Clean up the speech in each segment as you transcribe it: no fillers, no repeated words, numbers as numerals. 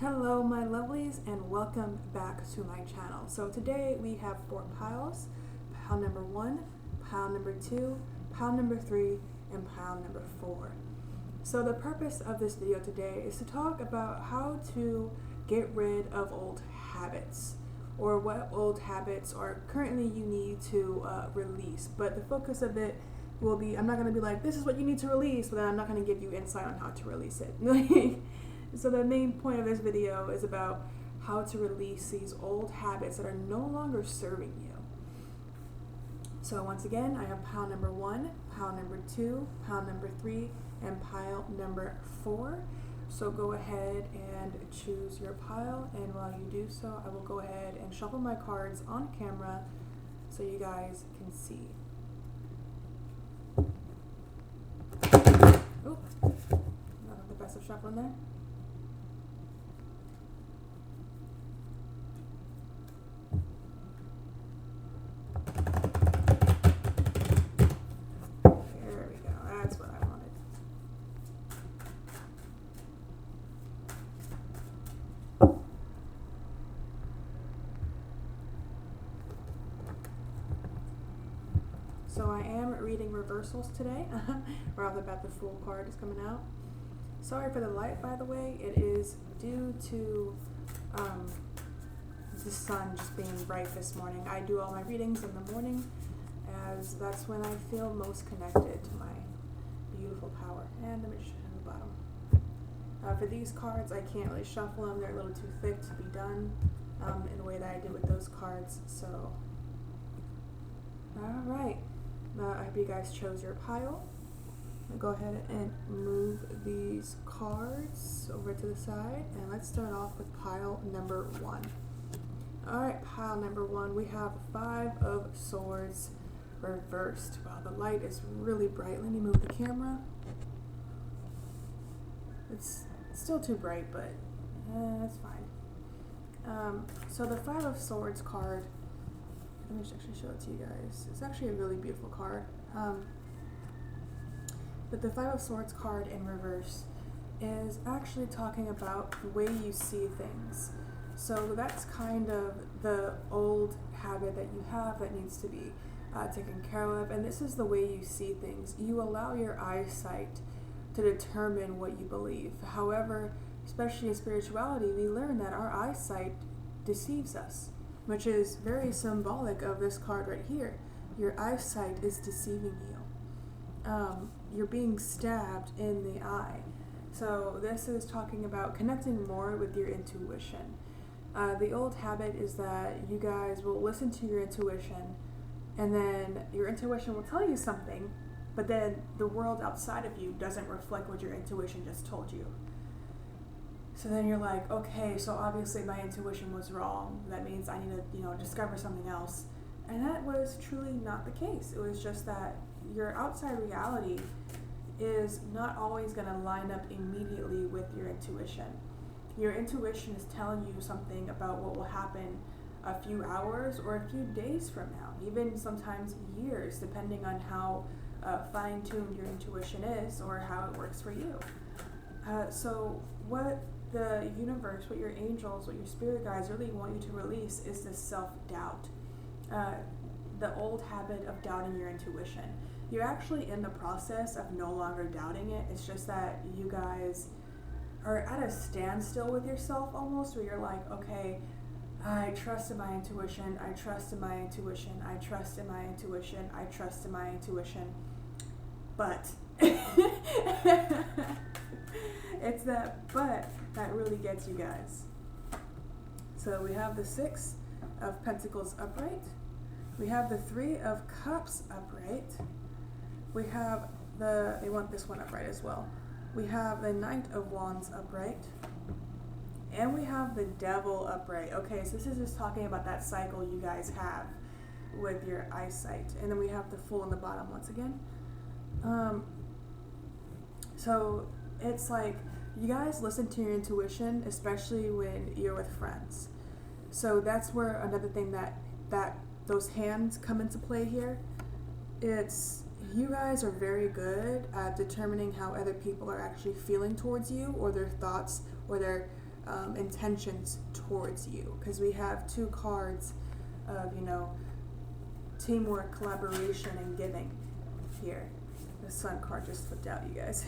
Hello my lovelies and welcome back to my channel. So today we have 4 piles, pile number 1, pile number 2, pile number 3, and pile number 4. So the purpose of this video today is to talk about how to get rid of old habits, or what old habits are currently you need to release. But the focus of it will be, I'm not going to be like, this is what you need to release, but then I'm not going to give you insight on how to release it. So the main point of this video is about how to release these old habits that are no longer serving you. So once again, I have pile number 1, pile number 2, pile number 3, and pile number 4. So go ahead and choose your pile, and while you do so, I will go ahead and shuffle my cards on camera so you guys can see. Oh, not the best of shuffling there. So I am reading reversals today. Right off the bat, the Fool card is coming out. Sorry for the light, by the way. It is due to the sun just being bright this morning. I do all my readings in the morning, as that's when I feel most connected to my beautiful power. And the Magician at the bottom. For these cards, I can't really shuffle them. They're a little too thick to be done in the way that I did with those cards. So, all right. I hope you guys chose your pile. I'll go ahead and move these cards over to the side, and let's start off with pile number 1. Alright, pile number 1, we have 5 of Swords reversed. Wow, the light is really bright. Let me move the camera. It's still too bright, but it's fine. So the 5 of Swords card, let me just actually show it to you guys. It's actually a really beautiful card. But the 5 of Swords card in reverse is actually talking about the way you see things. So that's kind of the old habit that you have that needs to be taken care of. And this is the way you see things. You allow your eyesight to determine what you believe. However, especially in spirituality, we learn that our eyesight deceives us, which is very symbolic of this card right here. Your eyesight is deceiving you. You're being stabbed in the eye. So this is talking about connecting more with your intuition. The old habit is that you guys will listen to your intuition, and then your intuition will tell you something, but then the world outside of you doesn't reflect what your intuition just told you. So then you're like, okay, so obviously my intuition was wrong. That means I need to, discover something else. And that was truly not the case. It was just that your outside reality is not always going to line up immediately with your intuition. Your intuition is telling you something about what will happen a few hours or a few days from now, even sometimes years, depending on how fine-tuned your intuition is or how it works for you. So what the universe, what your angels, what your spirit guides really want you to release is this self-doubt, the old habit of doubting your intuition. You're actually in the process of no longer doubting it. It's just that you guys are at a standstill with yourself almost, where you're like, okay, I trust in my intuition, I trust in my intuition, I trust in my intuition, I trust in my intuition, but it's that but that really gets you guys. So we have the 6 of Pentacles upright. We have the 3 of Cups upright. We have they want this one upright as well. We have the Knight of Wands upright. And we have the Devil upright. Okay, so this is just talking about that cycle you guys have with your eyesight. And then we have the Fool on the bottom once again. So it's like, you guys listen to your intuition, especially when you're with friends. So that's where another thing that those hands come into play here. It's, you guys are very good at determining how other people are actually feeling towards you, or their thoughts, or their intentions towards you, because we have two cards of, teamwork, collaboration, and giving here. The Sun card just flipped out, you guys.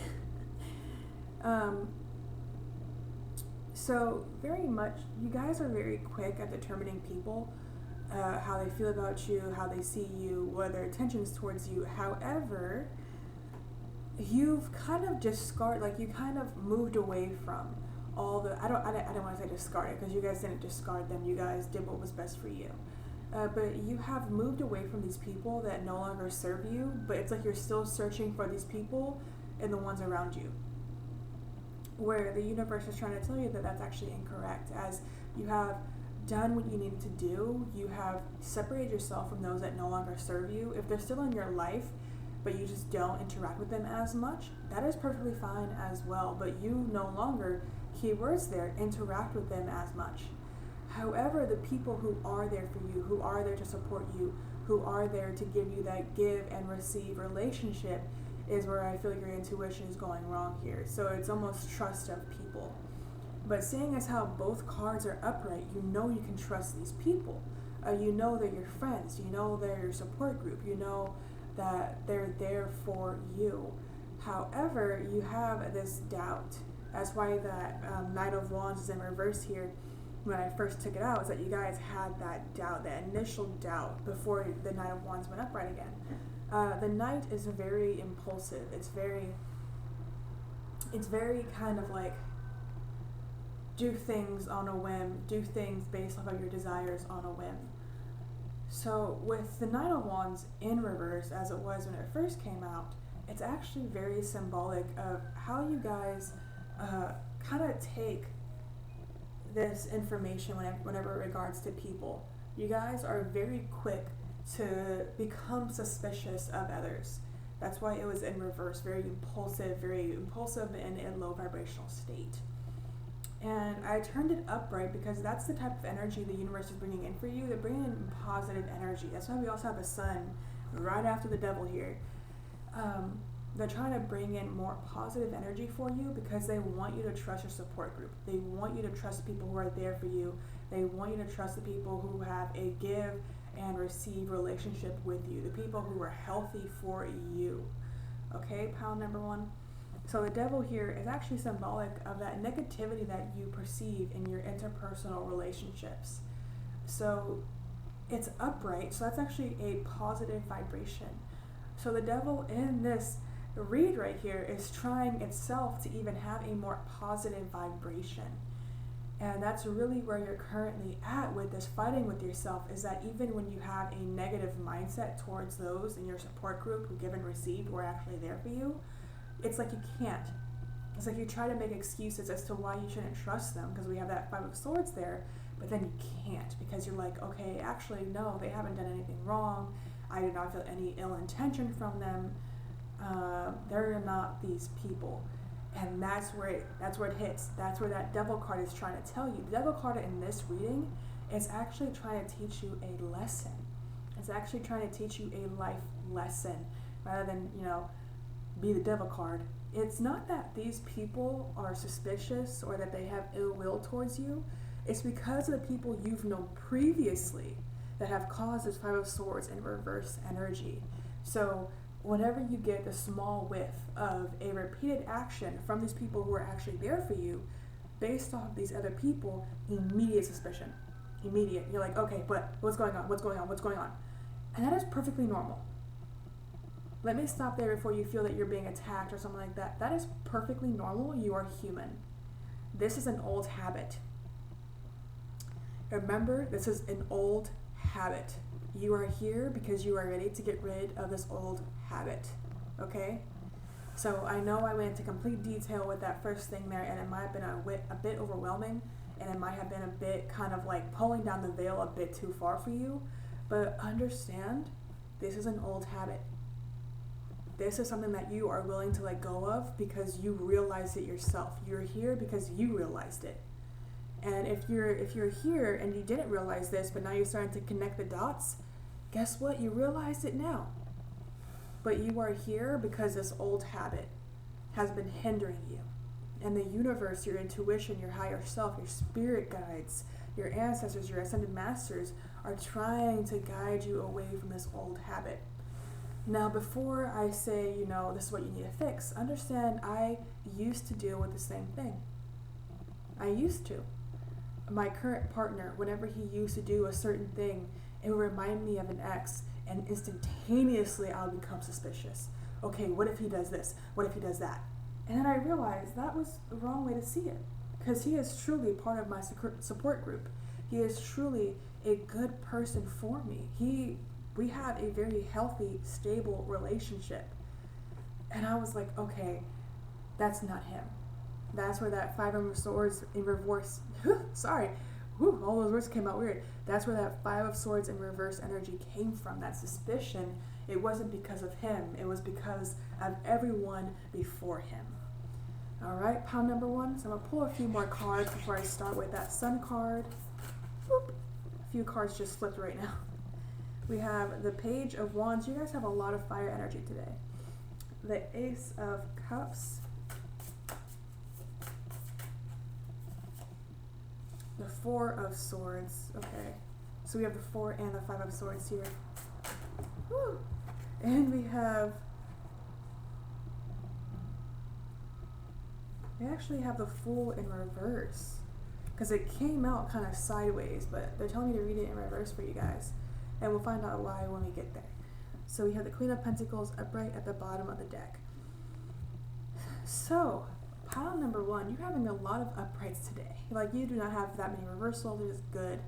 So very much, you guys are very quick at determining people, how they feel about you, how they see you, what are their intentions towards you. However, you've kind of you kind of moved away from all the, I don't want to say discarded, because you guys didn't discard them, you guys did what was best for you. But you have moved away from these people that no longer serve you, but it's like you're still searching for these people and the ones around you. Where the universe is trying to tell you that that's actually incorrect, as you have done what you needed to do, you have separated yourself from those that no longer serve you. If they're still in your life, but you just don't interact with them as much, that is perfectly fine as well, but you no longer, keywords there, interact with them as much. However, the people who are there for you, who are there to support you, who are there to give you that give and receive relationship, is where I feel your intuition is going wrong here. So it's almost trust of people. But seeing as how both cards are upright, you know you can trust these people. You know they're your friends. You know they're your support group. You know that they're there for you. However, you have this doubt. That's why that Knight of Wands is in reverse here. When I first took it out, is that you guys had that doubt, that initial doubt, before the Knight of Wands went upright again. The Knight is very impulsive. It's very kind of like, do things on a whim, do things based off of your desires on a whim. So with the Knight of Wands in reverse, as it was when it first came out, it's actually very symbolic of how you guys kind of take this information whenever it regards to people. You guys are very quick to become suspicious of others. That's why it was in reverse, very impulsive and in low vibrational state. And I turned it upright because that's the type of energy the universe is bringing in for you. They're bringing in positive energy. That's why we also have the Sun right after the Devil here. They're trying to bring in more positive energy for you because they want you to trust your support group. They want you to trust the people who are there for you. They want you to trust the people who have a give and receive relationship with you. The people who are healthy for you. Okay, pile number one. So the Devil here is actually symbolic of that negativity that you perceive in your interpersonal relationships. So it's upright, so that's actually a positive vibration. So the Devil in this read right here is trying itself to even have a more positive vibration. And that's really where you're currently at with this fighting with yourself, is that even when you have a negative mindset towards those in your support group who give and receive, who are actually there for you, it's like you can't. It's like you try to make excuses as to why you shouldn't trust them, because we have that Five of Swords there, but then you can't, because you're like, okay, actually, no, they haven't done anything wrong. I do not feel any ill intention from them. They're not these people. And that's where it hits. That's where that Devil card is trying to tell you. The Devil card in this reading is actually trying to teach you a lesson. It's actually trying to teach you a life lesson, rather than, be the Devil card. It's not that these people are suspicious or that they have ill will towards you. It's because of the people you've known previously that have caused this Five of Swords in reverse energy. So whenever you get a small whiff of a repeated action from these people who are actually there for you, based off of these other people, immediate suspicion. Immediate. You're like, okay, but what's going on? What's going on? What's going on? And that is perfectly normal. Let me stop there before you feel that you're being attacked or something like that. That is perfectly normal. You are human. This is an old habit. Remember, this is an old habit. You are here because you are ready to get rid of this old habit. Okay? So I know I went into complete detail with that first thing there, and it might have been a bit overwhelming, and it might have been a bit kind of like pulling down the veil a bit too far for you. But understand, this is an old habit. This is something that you are willing to let go of because you realized it yourself. You're here because you realized it. And if you're here and you didn't realize this, but now you're starting to connect the dots, guess what? You realized it now. But you are here because this old habit has been hindering you. and the universe, your intuition, your higher self, your spirit guides, your ancestors, your ascended masters are trying to guide you away from this old habit. Now, before I say, this is what you need to fix, understand I used to deal with the same thing. I used to. My current partner, whenever he used to do a certain thing, it would remind me of an ex, and instantaneously I would become suspicious. Okay, what if he does this? What if he does that? And then I realized that was the wrong way to see it, because he is truly part of my support group. He is truly a good person for me. We had a very healthy, stable relationship. And I was like, okay, that's not him. That's where that Five of Swords in reverse, all those words came out weird. That's where that Five of Swords in reverse energy came from, that suspicion. It wasn't because of him. It was because of everyone before him. All right, pile number 1. So I'm going to pull a few more cards before I start with that Sun card. Boop. A few cards just flipped right now. We have the Page of Wands. You guys have a lot of fire energy today. The Ace of Cups. The Four of Swords. Okay. So we have the 4 and the 5 of Swords here. Woo. And we actually have the Fool in reverse, because it came out kind of sideways, but they're telling me to read it in reverse for you guys, and we'll find out why when we get there. So we have the Queen of Pentacles upright at the bottom of the deck. So pile number 1, you're having a lot of uprights today. Like, you do not have that many reversals. It is good.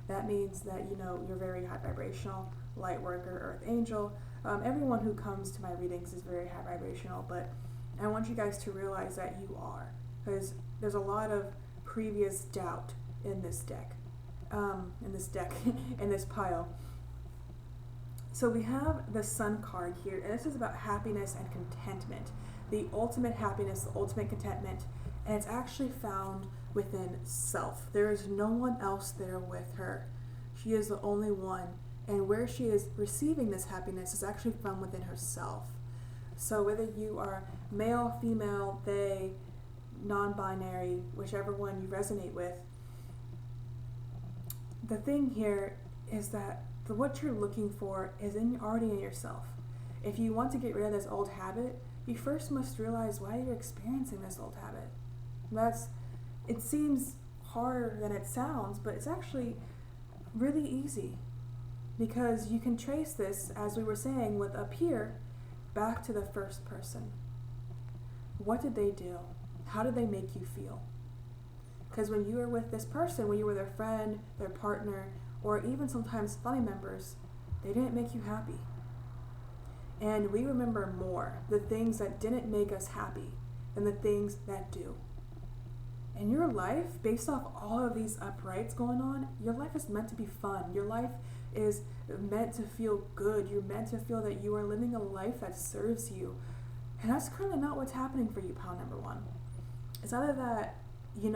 That means that you're very high vibrational, light worker, earth angel. Everyone who comes to my readings is very high vibrational, but I want you guys to realize that you are, because there's a lot of previous doubt in this deck, in this pile. So we have the Sun card here, and this is about happiness and contentment, the ultimate happiness, the ultimate contentment, and it's actually found within self. There is no one else there with her. She is the only one, and where she is receiving this happiness is actually from within herself. So whether you are male, female, they, non-binary, whichever one you resonate with, the thing here is that what you're looking for is already in yourself. If you want to get rid of this old habit, you first must realize why you're experiencing this old habit. It seems harder than it sounds, but it's actually really easy, because you can trace this, as we were saying with up here, back to the first person. What did they do? How did they make you feel? Because when you were with this person, when you were their friend, their partner, or even sometimes family members, they didn't make you happy. And we remember more the things that didn't make us happy than the things that do. And your life, based off all of these uprights going on, your life is meant to be fun. Your life is meant to feel good. You're meant to feel that you are living a life that serves you. And that's currently not what's happening for you, pile number 1. It's either that, you've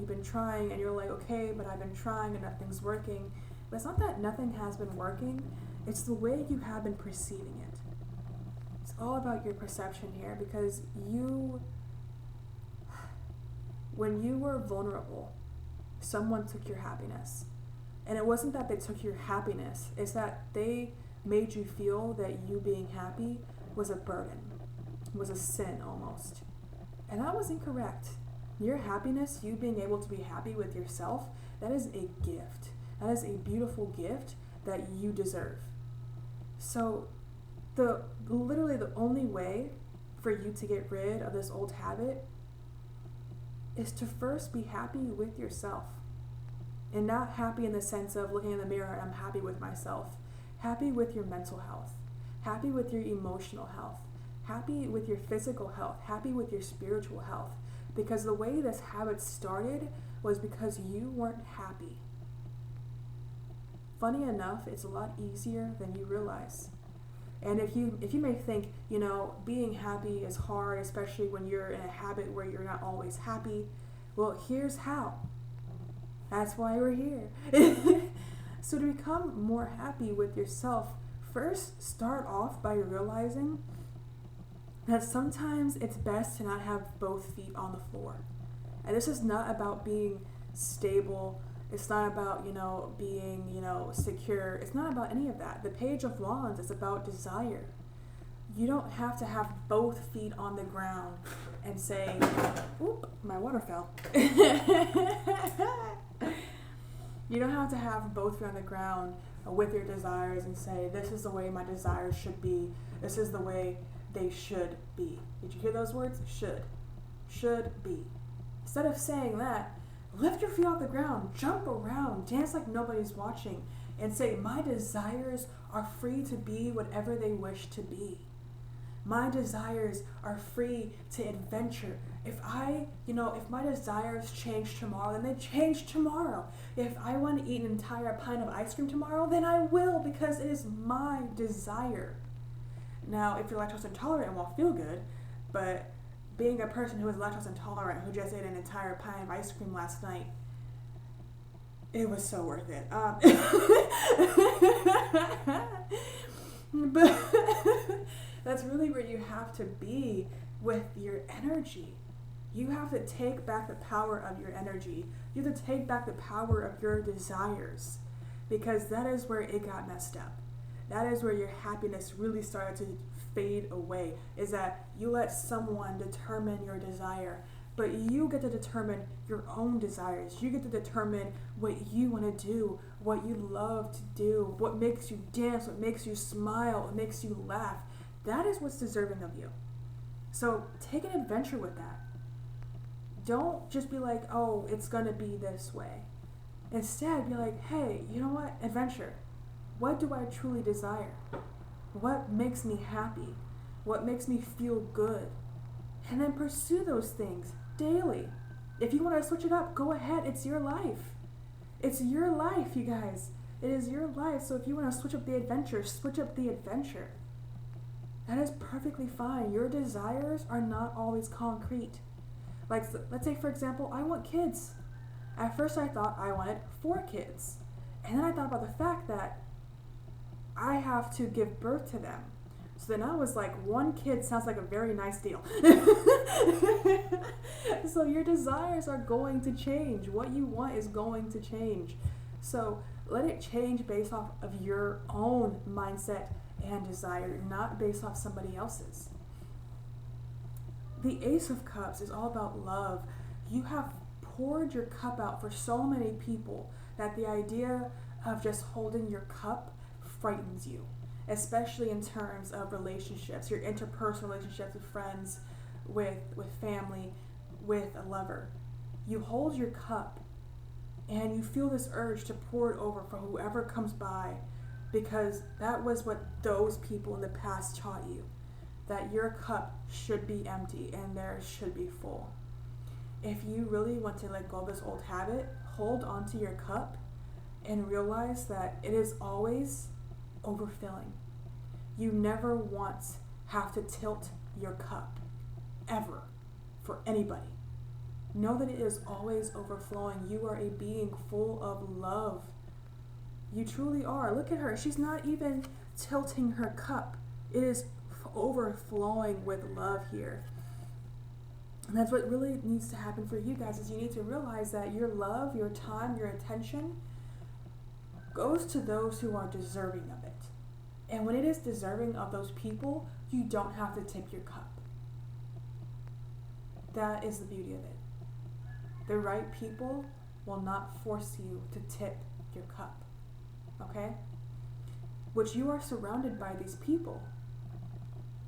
been trying, and you're like, okay, but I've been trying and nothing's working. But it's not that nothing has been working. It's the way you have been perceiving it. It's all about your perception here, because when you were vulnerable, someone took your happiness. And it wasn't that they took your happiness, it's that they made you feel that you being happy was a burden, was a sin almost. And that was incorrect. Your happiness, you being able to be happy with yourself, that is a gift. That is a beautiful gift that you deserve. So literally the only way for you to get rid of this old habit is to first be happy with yourself. And not happy in the sense of looking in the mirror and I'm happy with myself. Happy with your mental health. Happy with your emotional health. Happy with your physical health. Happy with your spiritual health. Because the way this habit started was because you weren't happy. Funny enough, it's a lot easier than you realize. And if you may think, being happy is hard, especially when you're in a habit where you're not always happy, well, here's how. That's why we're here. So to become more happy with yourself, first start off by realizing that sometimes it's best to not have both feet on the floor. And this is not about being stable. It's not about, being, secure. It's not about any of that. The Page of Wands is about desire. You don't have to have both feet on the ground and say, oop, my water fell. You don't have to have both feet on the ground with your desires and say, this is the way my desires should be. This is the way they should be. Did you hear those words? Should. Should be. Instead of saying that, lift your feet off the ground, jump around, dance like nobody's watching, and say, my desires are free to be whatever they wish to be. My desires are free to adventure. If my desires change tomorrow, then they change tomorrow. If I want to eat an entire pint of ice cream tomorrow, then I will, because it is my desire. Now, if you're lactose intolerant, it won't feel good, but being a person who is lactose intolerant, who just ate an entire pint of ice cream last night, it was so worth it. But that's really where you have to be with your energy. You have to take back the power of your energy. You have to take back the power of your desires, because that is where it got messed up. That is where your happiness really started to fade away, is that you let someone determine your desire, but you get to determine your own desires. You get to determine what you want to do, what you love to do, what makes you dance, what makes you smile, what makes you laugh. That is what's deserving of you. So take an adventure with that. Don't just be like, oh, it's going to be this way. Instead, be like, hey, you know what? Adventure. What do I truly desire? What makes me happy? What makes me feel good? And then pursue those things daily. If you want to switch it up, go ahead. It's your life. It's your life, you guys. It is your life. So if you want to switch up the adventure, switch up the adventure. That is perfectly fine. Your desires are not always concrete. Like, let's say, for example, I want kids. At first I thought I wanted 4 kids. And then I thought about the fact that I have to give birth to them. So then I was like, 1 kid sounds like a very nice deal. So your desires are going to change. What you want is going to change. So let it change based off of your own mindset and desire, not based off somebody else's. The Ace of Cups is all about love. You have poured your cup out for so many people that the idea of just holding your cup frightens you, especially in terms of relationships, your interpersonal relationships with friends, with family, with a lover. You hold your cup and you feel this urge to pour it over for whoever comes by, because that was what those people in the past taught you, that your cup should be empty and theirs should be full. If you really want to let go of this old habit, hold onto your cup and realize that it is always overfilling. You never once have to tilt your cup, ever, for anybody. Know that it is always overflowing. You are a being full of love. You truly are. Look at her. She's not even tilting her cup. It is overflowing with love here. And that's what really needs to happen for you guys, is you need to realize that your love, your time, your attention goes to those who are deserving of it. And when it is deserving of those people, you don't have to tip your cup. That is the beauty of it. The right people will not force you to tip your cup. Okay? Which you are surrounded by these people.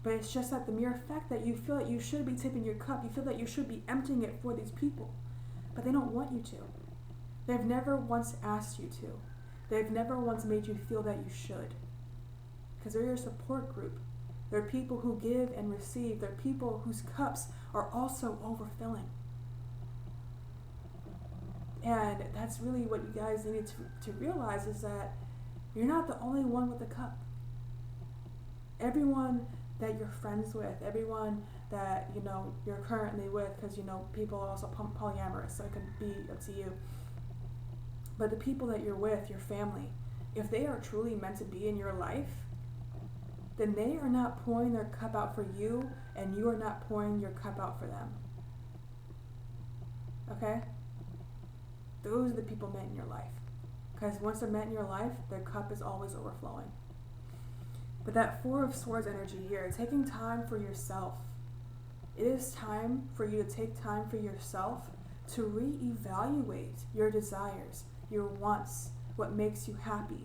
But it's just that the mere fact that you feel that you should be tipping your cup, you feel that you should be emptying it for these people. But they don't want you to. They've never once asked you to. They've never once made you feel that you should. Because they're your support group. They're people who give and receive. They're people whose cups are also overfilling. And that's really what you guys need to realize, is that you're not the only one with a cup. Everyone that you're friends with, everyone that you're currently with, because people are also polyamorous, so it can be up to you. But the people that you're with, your family, if they are truly meant to be in your life, then they are not pouring their cup out for you, and you are not pouring your cup out for them. Okay? Those are the people meant in your life. Because once they're meant in your life, their cup is always overflowing. But that Four of Swords energy here, taking time for yourself. It is time for you to take time for yourself to reevaluate your desires, your wants, what makes you happy,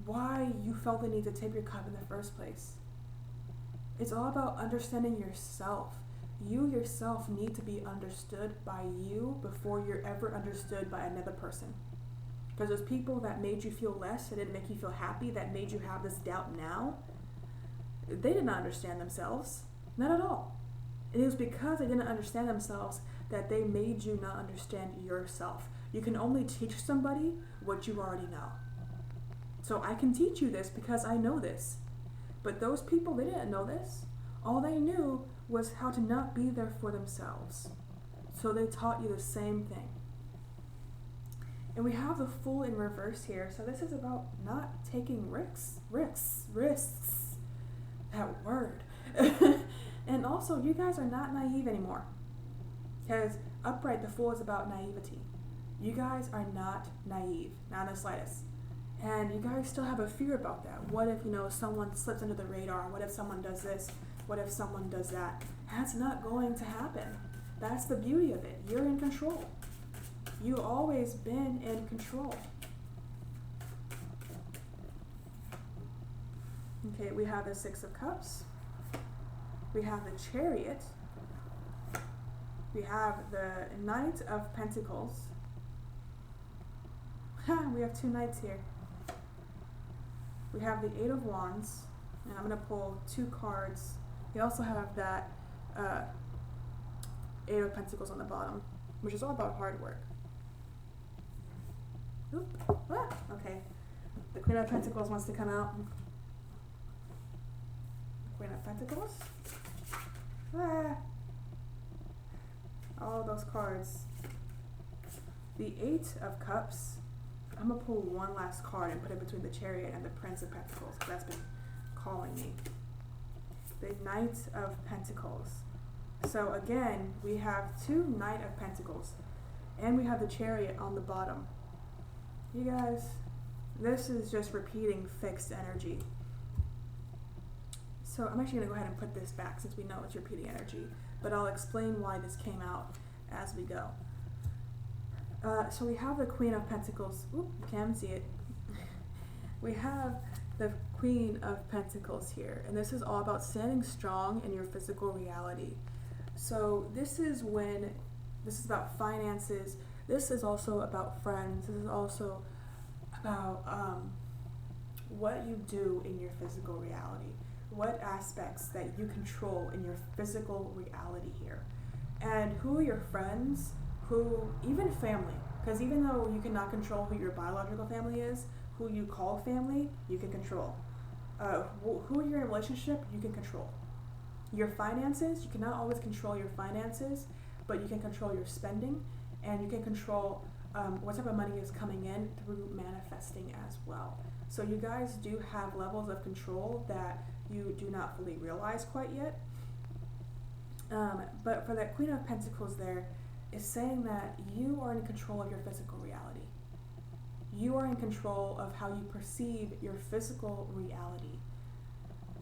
why you felt the need to tip your cup in the first place. It's all about understanding yourself. You yourself need to be understood by you before you're ever understood by another person. Because those people that made you feel less, that didn't make you feel happy, that made you have this doubt now, they did not understand themselves. Not at all. It was because they didn't understand themselves that they made you not understand yourself. You can only teach somebody what you already know. So I can teach you this because I know this. But those people, they didn't know this. All they knew was how to not be there for themselves. So they taught you the same thing. And we have the Fool in reverse here. So this is about not taking risks. That word. And also, you guys are not naive anymore. Because upright, the Fool is about naivety. You guys are not naive, not in the slightest. And you guys still have a fear about that. What if, someone slips under the radar? What if someone does this? What if someone does that? That's not going to happen. That's the beauty of it. You're in control. You've always been in control. Okay, we have the Six of Cups. We have the Chariot. We have the Knight of Pentacles. We have two knights here. We have the Eight of Wands, and I'm going to pull two cards. We also have that Eight of Pentacles on the bottom, which is all about hard work. Oop. Ah, okay. The Queen of Pentacles wants to come out. Queen of Pentacles. Ah. All those cards. The Eight of Cups. I'm going to pull one last card and put it between the Chariot and the Prince of Pentacles, because that's been calling me. The Knight of Pentacles. So again, we have two Knight of Pentacles, and we have the Chariot on the bottom. You guys, this is just repeating fixed energy. So I'm actually going to go ahead and put this back since we know it's repeating energy, but I'll explain why this came out as we go. So we have the Queen of Pentacles. Oop, you can't see it. We have the Queen of Pentacles here, and this is all about standing strong in your physical reality. So this is about finances. This is also about friends. This is also about what you do in your physical reality. What aspects that you control in your physical reality here. And who are your friends, even family. Because even though you cannot control who your biological family is, who you call family, you can control. Who you're in a relationship, you can control. Your finances, you cannot always control your finances, but you can control your spending, and you can control what type of money is coming in through manifesting as well. So you guys do have levels of control that you do not fully realize quite yet. But for that Queen of Pentacles there, is saying that you are in control of your physical reality. You are in control of how you perceive your physical reality.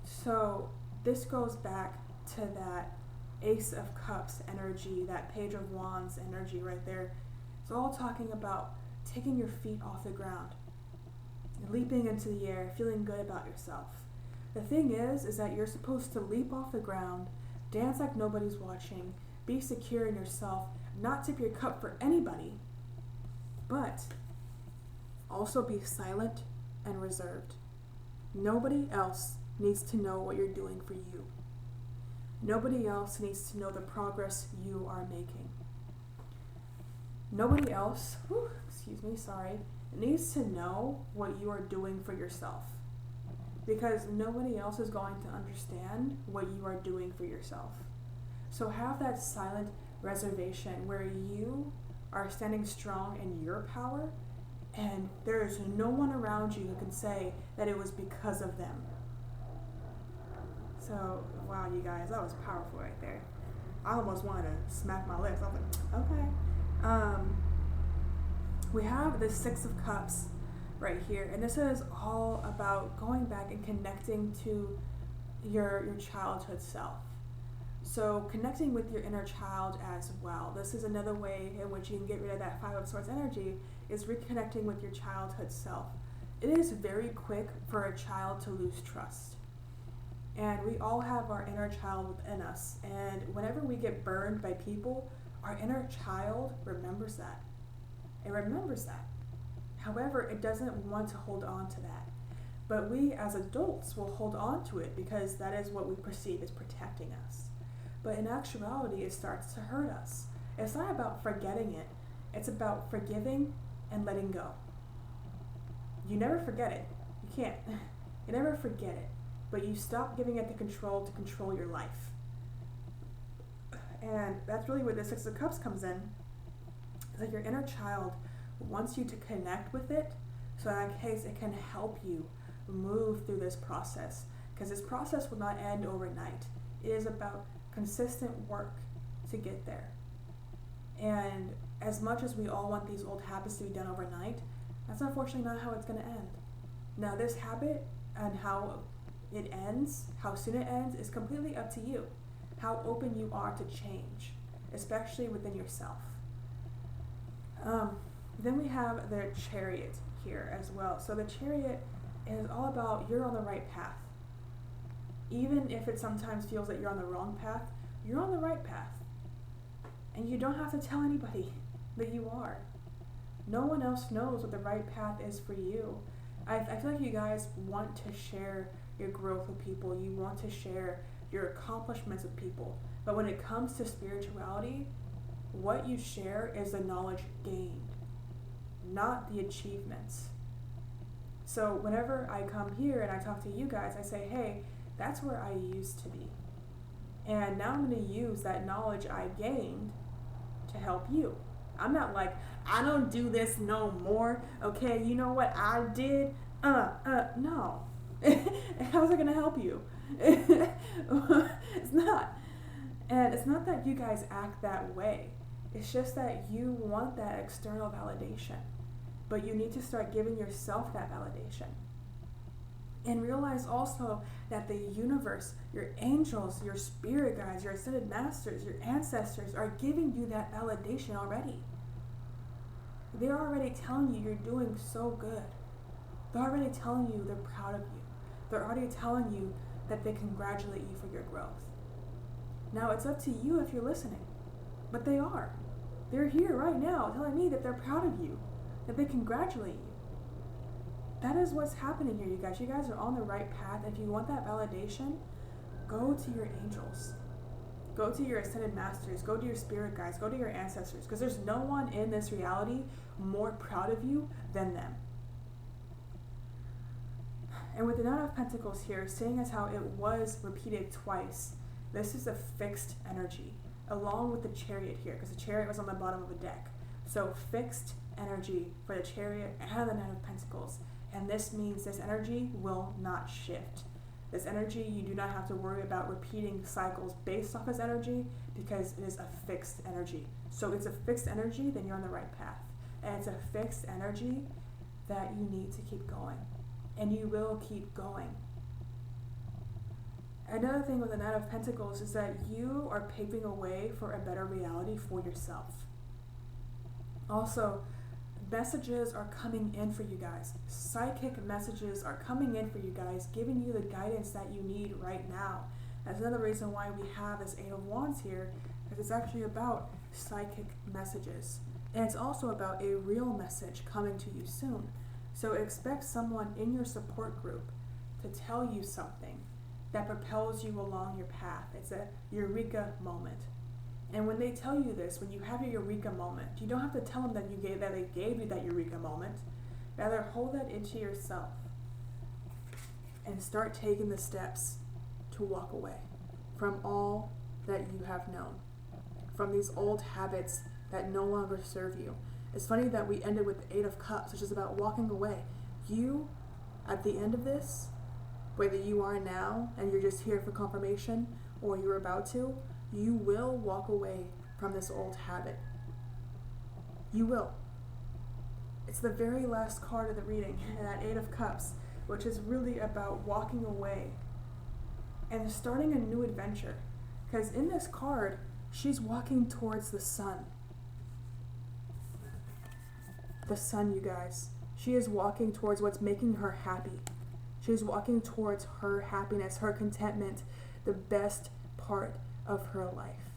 So this goes back to that Ace of Cups energy, that Page of Wands energy right there. It's all talking about taking your feet off the ground, leaping into the air, feeling good about yourself. The thing is that you're supposed to leap off the ground, dance like nobody's watching, be secure in yourself, not tip your cup for anybody, but also be silent and reserved. Nobody else needs to know what you're doing for you. Nobody else needs to know the progress you are making. Nobody else, needs to know what you are doing for yourself. Because nobody else is going to understand what you are doing for yourself. So have that silent reservation where you are standing strong in your power, and there is no one around you who can say that it was because of them. So, wow, you guys, that was powerful right there. I almost wanted to smack my lips. I was like, okay. We have the Six of Cups right here, and this is all about going back and connecting to your childhood self. So connecting with your inner child as well. This is another way in which you can get rid of that Five of Swords energy, is reconnecting with your childhood self. It is very quick for a child to lose trust. And we all have our inner child within us. And whenever we get burned by people, our inner child remembers that. It remembers that. However, it doesn't want to hold on to that. But we as adults will hold on to it because that is what we perceive as protecting us. But in actuality, it starts to hurt us. It's not about forgetting it. It's about forgiving and letting go. You never forget it. You can't. You never forget it. But you stop giving it the control to control your life. And that's really where the Six of Cups comes in. It's like your inner child wants you to connect with it, so in that case it can help you move through this process. Because this process will not end overnight. It is about consistent work to get there. And as much as we all want these old habits to be done overnight, that's unfortunately not how it's going to end. Now, this habit and how it ends, how soon it ends, is completely up to you. How open you are to change, especially within yourself. Then we have the Chariot here as well. So the Chariot is all about you're on the right path. Even if it sometimes feels that you're on the wrong path, you're on the right path. And you don't have to tell anybody that you are. No one else knows what the right path is for you. I feel like you guys want to share your growth with people. You want to share your accomplishments with people. But when it comes to spirituality, what you share is the knowledge gained, not the achievements. So whenever I come here and I talk to you guys, I say, hey, that's where I used to be. And now I'm going to use that knowledge I gained to help you. I'm not like, I don't do this no more. Okay, you know what I did? No. How's it going to help you? It's not. And it's not that you guys act that way. It's just that you want that external validation. But you need to start giving yourself that validation. And realize also that the universe, your angels, your spirit guides, your ascended masters, your ancestors are giving you that validation already. They're already telling you you're doing so good. They're already telling you they're proud of you. They're already telling you that they congratulate you for your growth. Now it's up to you if you're listening. But they are. They're here right now telling me that they're proud of you, that they congratulate you. That is what's happening here, you guys. You guys are on the right path. If you want that validation, go to your angels. Go to your ascended masters. Go to your spirit guides. Go to your ancestors. Because there's no one in this reality more proud of you than them. And with the Nine of Pentacles here, seeing as how it was repeated twice, this is a fixed energy, along with the Chariot here, because the Chariot was on the bottom of the deck. So fixed energy for the Chariot and the Nine of Pentacles. And this means this energy will not shift. This energy, you do not have to worry about repeating cycles based off this energy because it is a fixed energy. So it's a fixed energy, then you're on the right path. And it's a fixed energy that you need to keep going. And you will keep going. Another thing with the Nine of Pentacles is that you are paving a way for a better reality for yourself. Also, messages are coming in for you guys. Psychic messages are coming in for you guys, giving you the guidance that you need right now. That's another reason why we have this Eight of Wands here, because it's actually about psychic messages. And it's also about a real message coming to you soon. So expect someone in your support group to tell you something that propels you along your path. It's a eureka moment. And when they tell you this, when you have your eureka moment, you don't have to tell them that they gave you that eureka moment. Rather, hold that into yourself and start taking the steps to walk away from all that you have known, from these old habits that no longer serve you. It's funny that we ended with the Eight of Cups, which is about walking away. You, at the end of this, whether you are now and you're just here for confirmation or you're about to, you will walk away from this old habit. You will. It's the very last card of the reading, that Eight of Cups, which is really about walking away and starting a new adventure. Because in this card, she's walking towards the sun. The sun, you guys. She is walking towards what's making her happy. She's walking towards her happiness, her contentment, the best part of her life.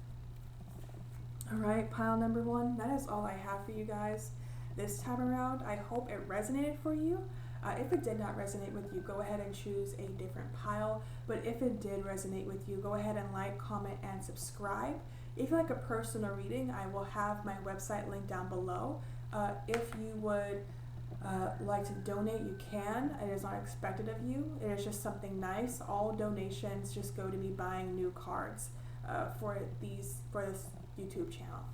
All right, pile number 1, that is all I have for you guys this time around. I hope it resonated for you. If it did not resonate with you, go ahead and choose a different pile. But if it did resonate with you, go ahead and like, comment, and subscribe. If you like a personal reading, I will have my website linked down below. If you would like to donate, you can. It is not expected of you. It is just something nice. All donations just go to me buying new cards for this YouTube channel.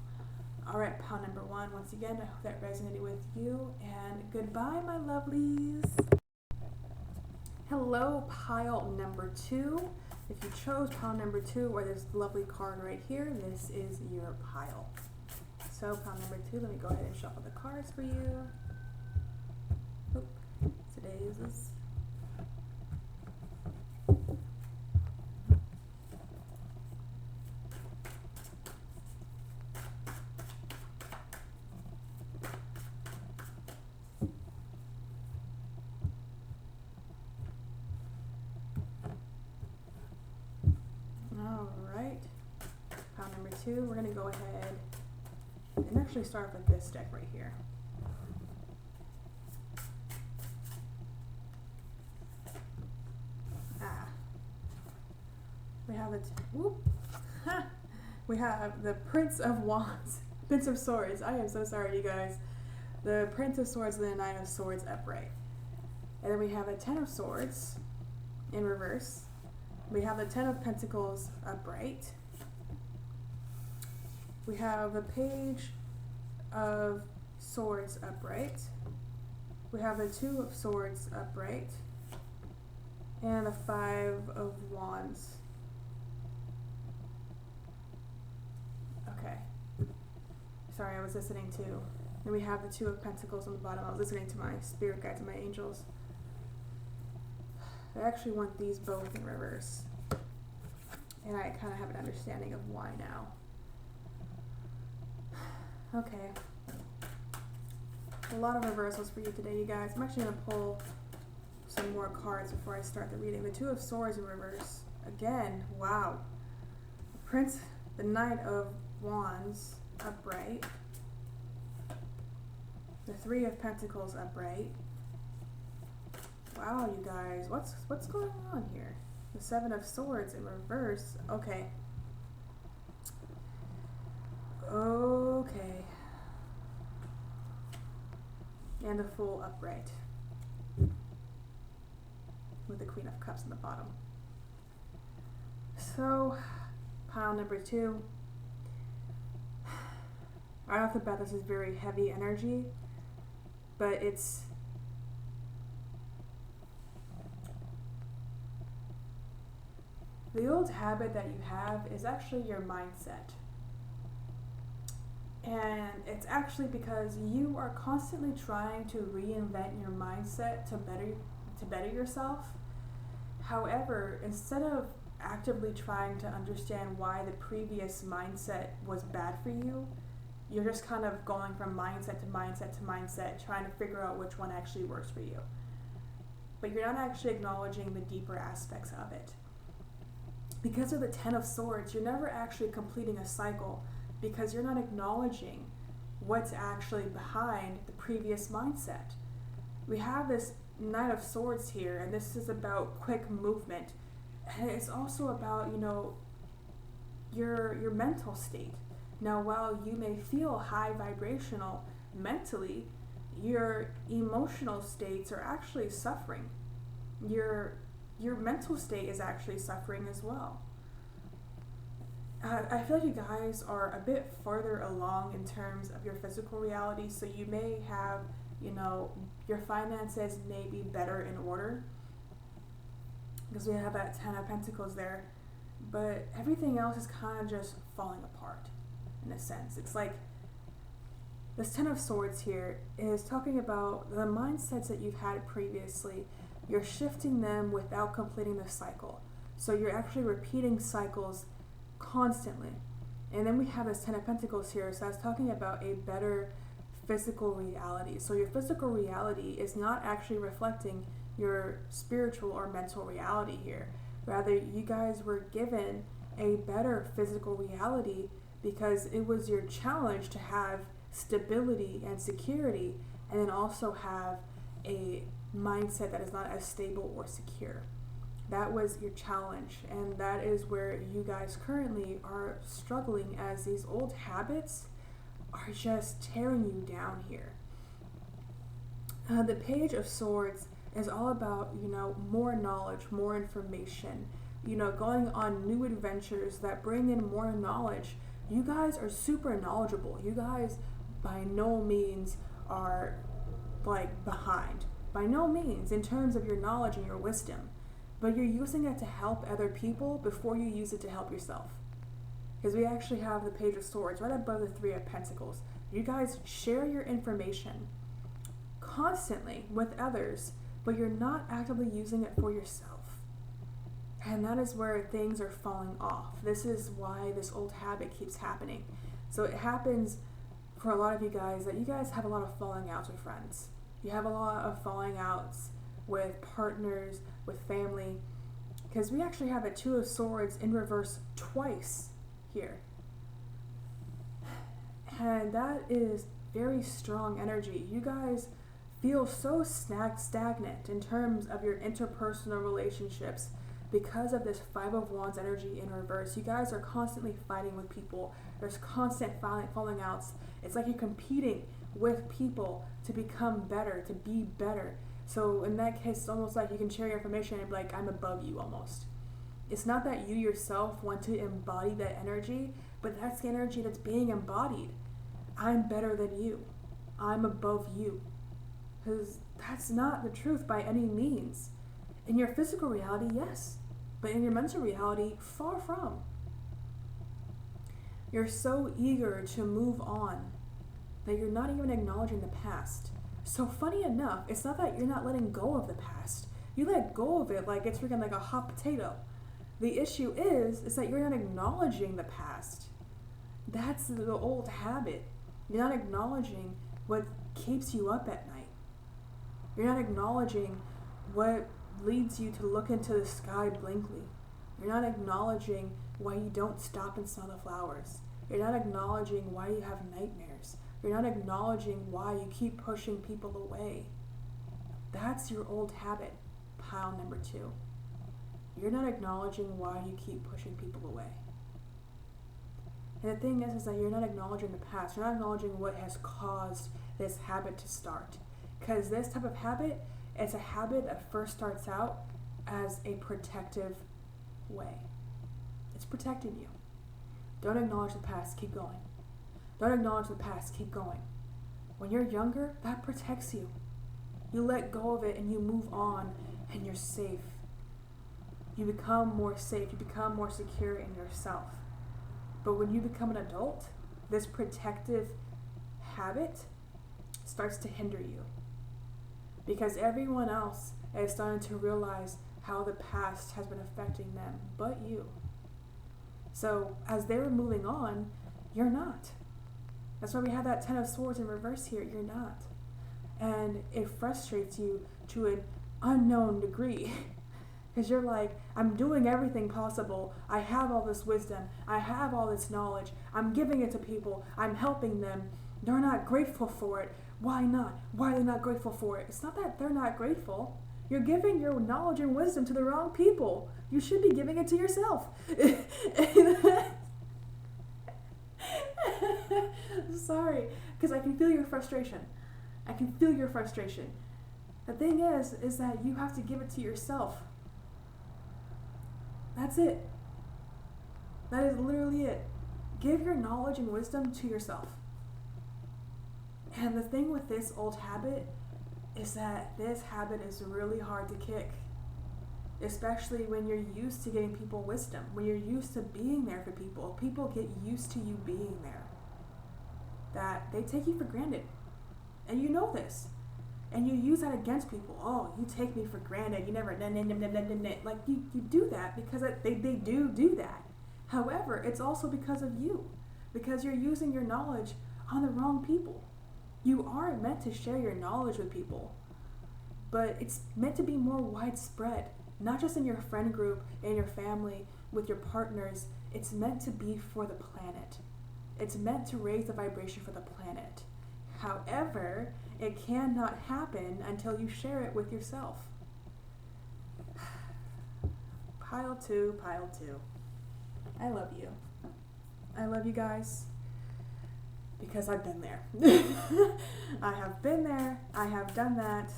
All right, pile number 1. Once again, I hope that resonated with you, and goodbye, my lovelies. Hello, pile number 2. If you chose pile number 2 or this lovely card right here, this is your pile. So pile number 2, let me go ahead and shuffle the cards for you. Oop, today is this. All right, pile number 2, we're going to go ahead and actually start with this deck right here. We have the Prince of Wands, Prince of Swords. I am so sorry, you guys. The Prince of Swords and the Knight of Swords upright. And then we have the Ten of Swords in reverse. We have the Ten of Pentacles upright. We have the Page of Swords upright. We have the Two of Swords upright. And the Five of Wands. Okay. Sorry, I was listening to. Then we have the Two of Pentacles on the bottom. I was listening to my spirit guides and my angels. I actually want these both in reverse. And I kind of have an understanding of why now. Okay. A lot of reversals for you today, you guys. I'm actually going to pull some more cards before I start the reading. The Two of Swords in reverse. Again, wow. The Knight of Wands upright. The Three of Pentacles upright. Wow, you guys, what's going on here? The Seven of Swords in reverse. Okay. Okay. And the Fool upright. With the Queen of Cups on the bottom. So, pile number 2. Right off the bat, this is very heavy energy, but it's the old habit that you have is actually your mindset. And it's actually because you are constantly trying to reinvent your mindset to better yourself. However, instead of actively trying to understand why the previous mindset was bad for you, you're just kind of going from mindset to mindset to mindset, trying to figure out which one actually works for you. But you're not actually acknowledging the deeper aspects of it. Because of the Ten of Swords, you're never actually completing a cycle because you're not acknowledging what's actually behind the previous mindset. We have this Knight of Swords here, and this is about quick movement. And it's also about, your mental state. Now, while you may feel high vibrational mentally, your emotional states are actually suffering. Your mental state is actually suffering as well. I feel like you guys are a bit further along in terms of your physical reality, so you may have, your finances may be better in order. because we have that Ten of Pentacles there. But everything else is kind of just falling apart in a sense. It's like this Ten of Swords here is talking about the mindsets that you've had previously. You're shifting them without completing the cycle. So you're actually repeating cycles constantly. And then we have this Ten of Pentacles here. So that's talking about a better physical reality. So your physical reality is not actually reflecting your spiritual or mental reality here. Rather, you guys were given a better physical reality because it was your challenge to have stability and security, and then also have a mindset that is not as stable or secure. That was your challenge, and that is where you guys currently are struggling, as these old habits are just tearing you down here. The Page of Swords is all about, more knowledge, more information, going on new adventures that bring in more knowledge. You guys are super knowledgeable. You guys by no means are like behind. By no means in terms of your knowledge and your wisdom. But you're using it to help other people before you use it to help yourself. Because we actually have the Page of Swords right above the Three of Pentacles. You guys share your information constantly with others, but you're not actively using it for yourself. And that is where things are falling off. This is why this old habit keeps happening. So it happens for a lot of you guys that you guys have a lot of falling outs with friends. You have a lot of falling outs with partners, with family. Because we actually have a Two of Swords in reverse twice here. And that is very strong energy. You guys feel so stagnant in terms of your interpersonal relationships because of this Five of Wands energy in reverse. You guys are constantly fighting with people. There's constant falling outs. It's like you're competing with people to become better, to be better. So in that case, it's almost like you can share your information and be like, I'm above you almost. It's not that you yourself want to embody that energy, but that's the energy that's being embodied. I'm better than you. I'm above you. Because that's not the truth by any means. In your physical reality, yes. But in your mental reality, far from. You're so eager to move on that you're not even acknowledging the past. So funny enough, it's not that you're not letting go of the past. You let go of it like it's freaking like a hot potato. The issue is that you're not acknowledging the past. That's the old habit. You're not acknowledging what keeps you up at night. You're not acknowledging what leads you to look into the sky blankly. You're not acknowledging why you don't stop and smell the flowers. You're not acknowledging why you have nightmares. You're not acknowledging why you keep pushing people away. That's your old habit, pile number 2. You're not acknowledging why you keep pushing people away. And the thing is that you're not acknowledging the past. You're not acknowledging what has caused this habit to start. Because this type of habit is a habit that first starts out as a protective way. It's protecting you. Don't acknowledge the past, keep going. Don't acknowledge the past, keep going. When you're younger, that protects you. You let go of it and you move on and you're safe. You become more safe, you become more secure in yourself. But when you become an adult, this protective habit starts to hinder you. Because everyone else is starting to realize how the past has been affecting them, but you. So as they're moving on, you're not. That's why we have that Ten of Swords in reverse here. You're not. And it frustrates you to an unknown degree. Because you're like, I'm doing everything possible. I have all this wisdom. I have all this knowledge. I'm giving it to people. I'm helping them. They're not grateful for it. Why not? Why are they not grateful for it? It's not that they're not grateful. You're giving your knowledge and wisdom to the wrong people. You should be giving it to yourself. Sorry, because I can feel your frustration. I can feel your frustration. The thing is that you have to give it to yourself. That's it. That is literally it. Give your knowledge and wisdom to yourself. And the thing with this old habit is that this habit is really hard to kick. especially when you're used to giving people wisdom, when you're used to being there for people. People get used to you being there. That they take you for granted. And you know this. And you use that against people. Oh, you take me for granted. You never, like you do that because they do that. However, it's also because of you. Because you're using your knowledge on the wrong people. You are meant to share your knowledge with people. But it's meant to be more widespread. Not just in your friend group, in your family, with your partners. It's meant to be for the planet. It's meant to raise the vibration for the planet. However, it cannot happen until you share it with yourself. Pile two. I love you. I love you guys because I've been there. I have been there. I have done that.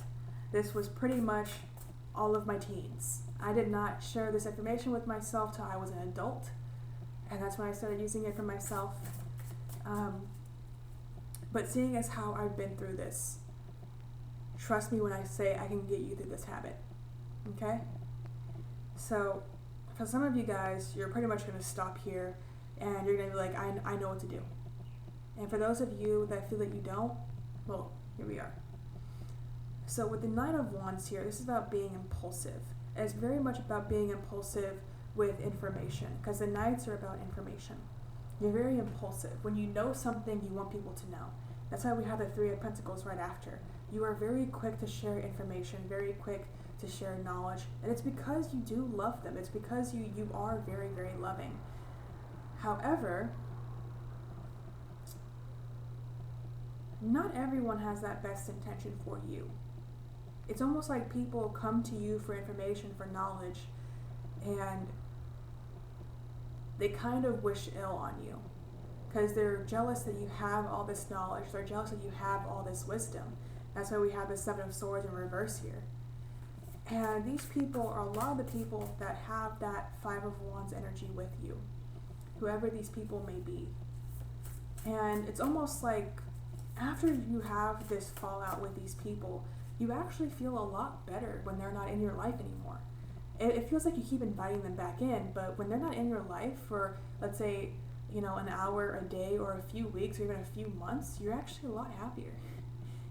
This was pretty much all of my teens. I did not share this information with myself till I was an adult, and that's when I started using it for myself. But seeing as how I've been through this, trust me when I say I can get you through this habit. Okay? So, for some of you guys, you're pretty much going to stop here, and you're going to be like, I know what to do. And for those of you that feel that you don't, well, here we are. So with the Nine of Wands here, this is about being impulsive. And it's very much about being impulsive with information, because the Knights are about information. You're very impulsive. When you know something, you want people to know. That's why we have the Three of Pentacles right after. You are very quick to share information, very quick to share knowledge, and it's because you do love them. It's because you are very, very loving. However, not everyone has that best intention for you. It's almost like people come to you for information, for knowledge, and they kind of wish ill on you because they're jealous that you have all this knowledge. They're jealous that you have all this wisdom. That's why we have the Seven of Swords in reverse here. And these people are a lot of the people that have that Five of Wands energy with you, whoever these people may be. And it's almost like after you have this fallout with these people, you actually feel a lot better when they're not in your life anymore. It feels like you keep inviting them back in, but when they're not in your life for, let's say, an hour, a day, or a few weeks, or even a few months, you're actually a lot happier.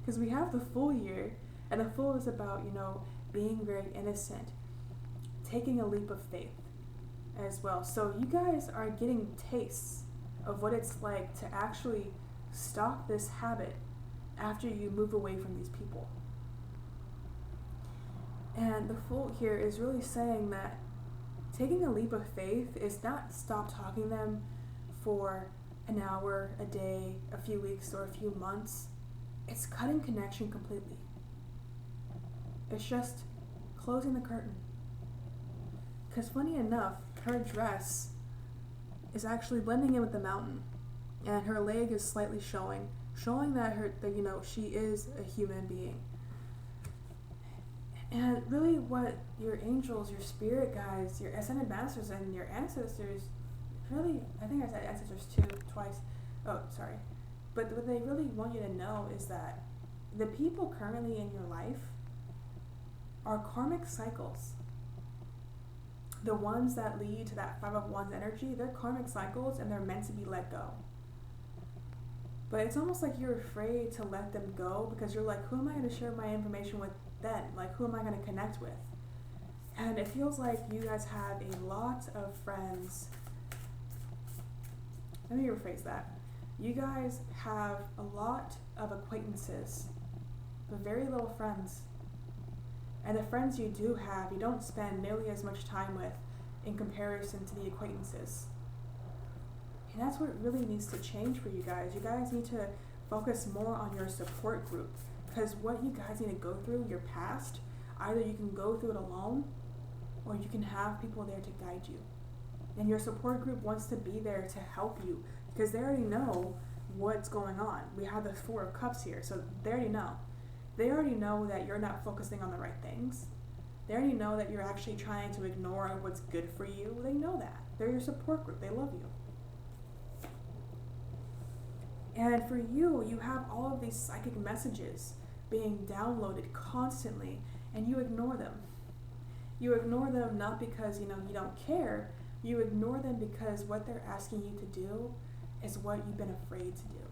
Because we have the Fool here, and the Fool is about, being very innocent, taking a leap of faith as well. So you guys are getting tastes of what it's like to actually stop this habit after you move away from these people. And the Fool here is really saying that taking a leap of faith is not stop talking to them for an hour, a day, a few weeks, or a few months. It's cutting connection completely. It's just closing the curtain. Because funny enough, her dress is actually blending in with the mountain, and her leg is slightly showing that she is a human being. And really what your angels, your spirit guides, your ascended masters, and your ancestors, really, I think I said ancestors twice. Oh, sorry. But what they really want you to know is that the people currently in your life are karmic cycles. The ones that lead to that Five of Wands energy, they're karmic cycles, and they're meant to be let go. But it's almost like you're afraid to let them go because you're like, who am I going to share my information with then? Like, who am I going to connect with? And it feels like you guys have a lot of friends. Let me rephrase that. You guys have a lot of acquaintances, but very little friends. And the friends you do have, you don't spend nearly as much time with in comparison to the acquaintances. And that's what really needs to change for you guys. You guys need to focus more on your support group. Because what you guys need to go through, your past, either you can go through it alone, or you can have people there to guide you. And your support group wants to be there to help you, because they already know what's going on. We have the Four of Cups here, so they already know. They already know that you're not focusing on the right things. They already know that you're actually trying to ignore what's good for you. They know that. They're your support group. They love you. And for you, you have all of these psychic messages being downloaded constantly, and you ignore them. You ignore them not because, you don't care. You ignore them because what they're asking you to do is what you've been afraid to do.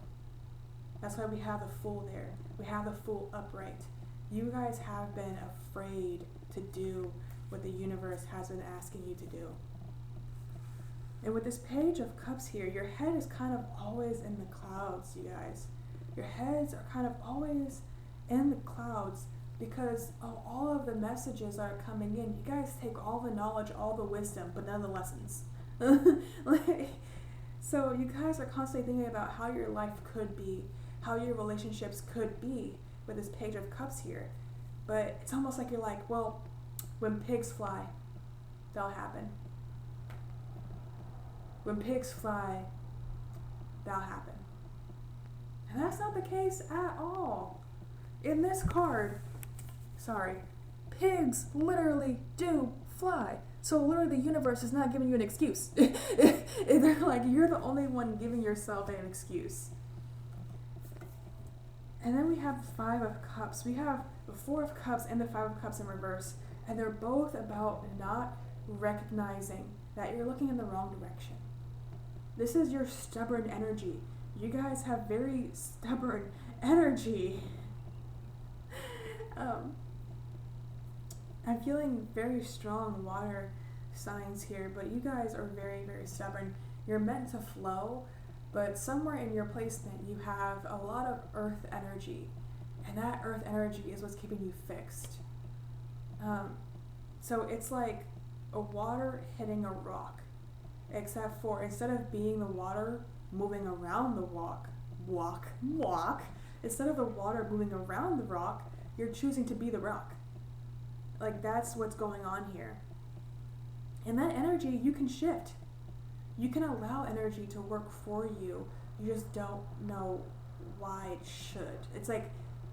That's why we have the Fool there. We have the Fool upright. You guys have been afraid to do what the universe has been asking you to do. And with this Page of Cups here, your head is kind of always in the clouds, you guys. Your heads are kind of always in the clouds because of all of the messages that are coming in. You guys take all the knowledge, all the wisdom, but none of the lessons. So you guys are constantly thinking about how your life could be, how your relationships could be with this Page of Cups here. But it's almost like you're like, well, when pigs fly, that'll happen. When pigs fly, that'll happen. And that's not the case at all. In this card, pigs literally do fly. So literally the universe is not giving you an excuse. They're like, you're the only one giving yourself an excuse. And then we have the Five of Cups. We have the Four of Cups and the Five of Cups in reverse. And they're both about not recognizing that you're looking in the wrong direction. This is your stubborn energy. You guys have very stubborn energy. I'm feeling very strong water signs here, but you guys are very, very stubborn. You're meant to flow, but somewhere in your placement you have a lot of earth energy, and that earth energy is what's keeping you fixed. So it's like a water hitting a rock, except for instead of being the water moving around the walk, instead of the water moving around the rock, you're choosing to be the rock. Like, that's what's going on here. And that energy you can shift. You can allow energy to work for you. You just don't know why it should. It's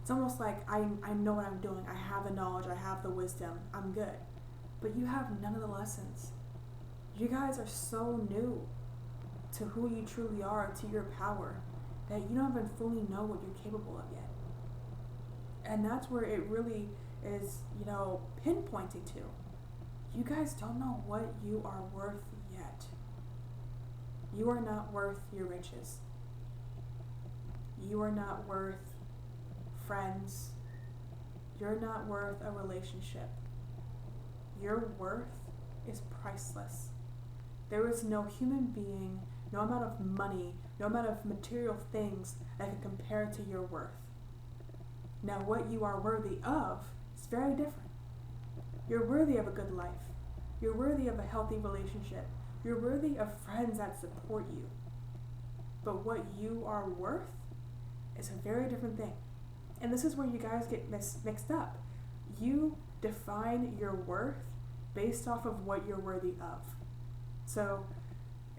almost like I know what I'm doing. I have the knowledge. I have the wisdom. I'm good. But you have none of the lessons. You guys are so new to who you truly are, to your power, that you don't even fully know what you're capable of yet. And that's where it really is, pinpointing to. You guys don't know what you are worth yet. You are not worth your riches. You are not worth friends. You're not worth a relationship. Your worth is priceless. There is no human being, no amount of money, no amount of material things that can compare to your worth. Now, what you are worthy of is very different. You're worthy of a good life. You're worthy of a healthy relationship. You're worthy of friends that support you. But what you are worth is a very different thing. And this is where you guys get mixed up. You define your worth based off of what you're worthy of. So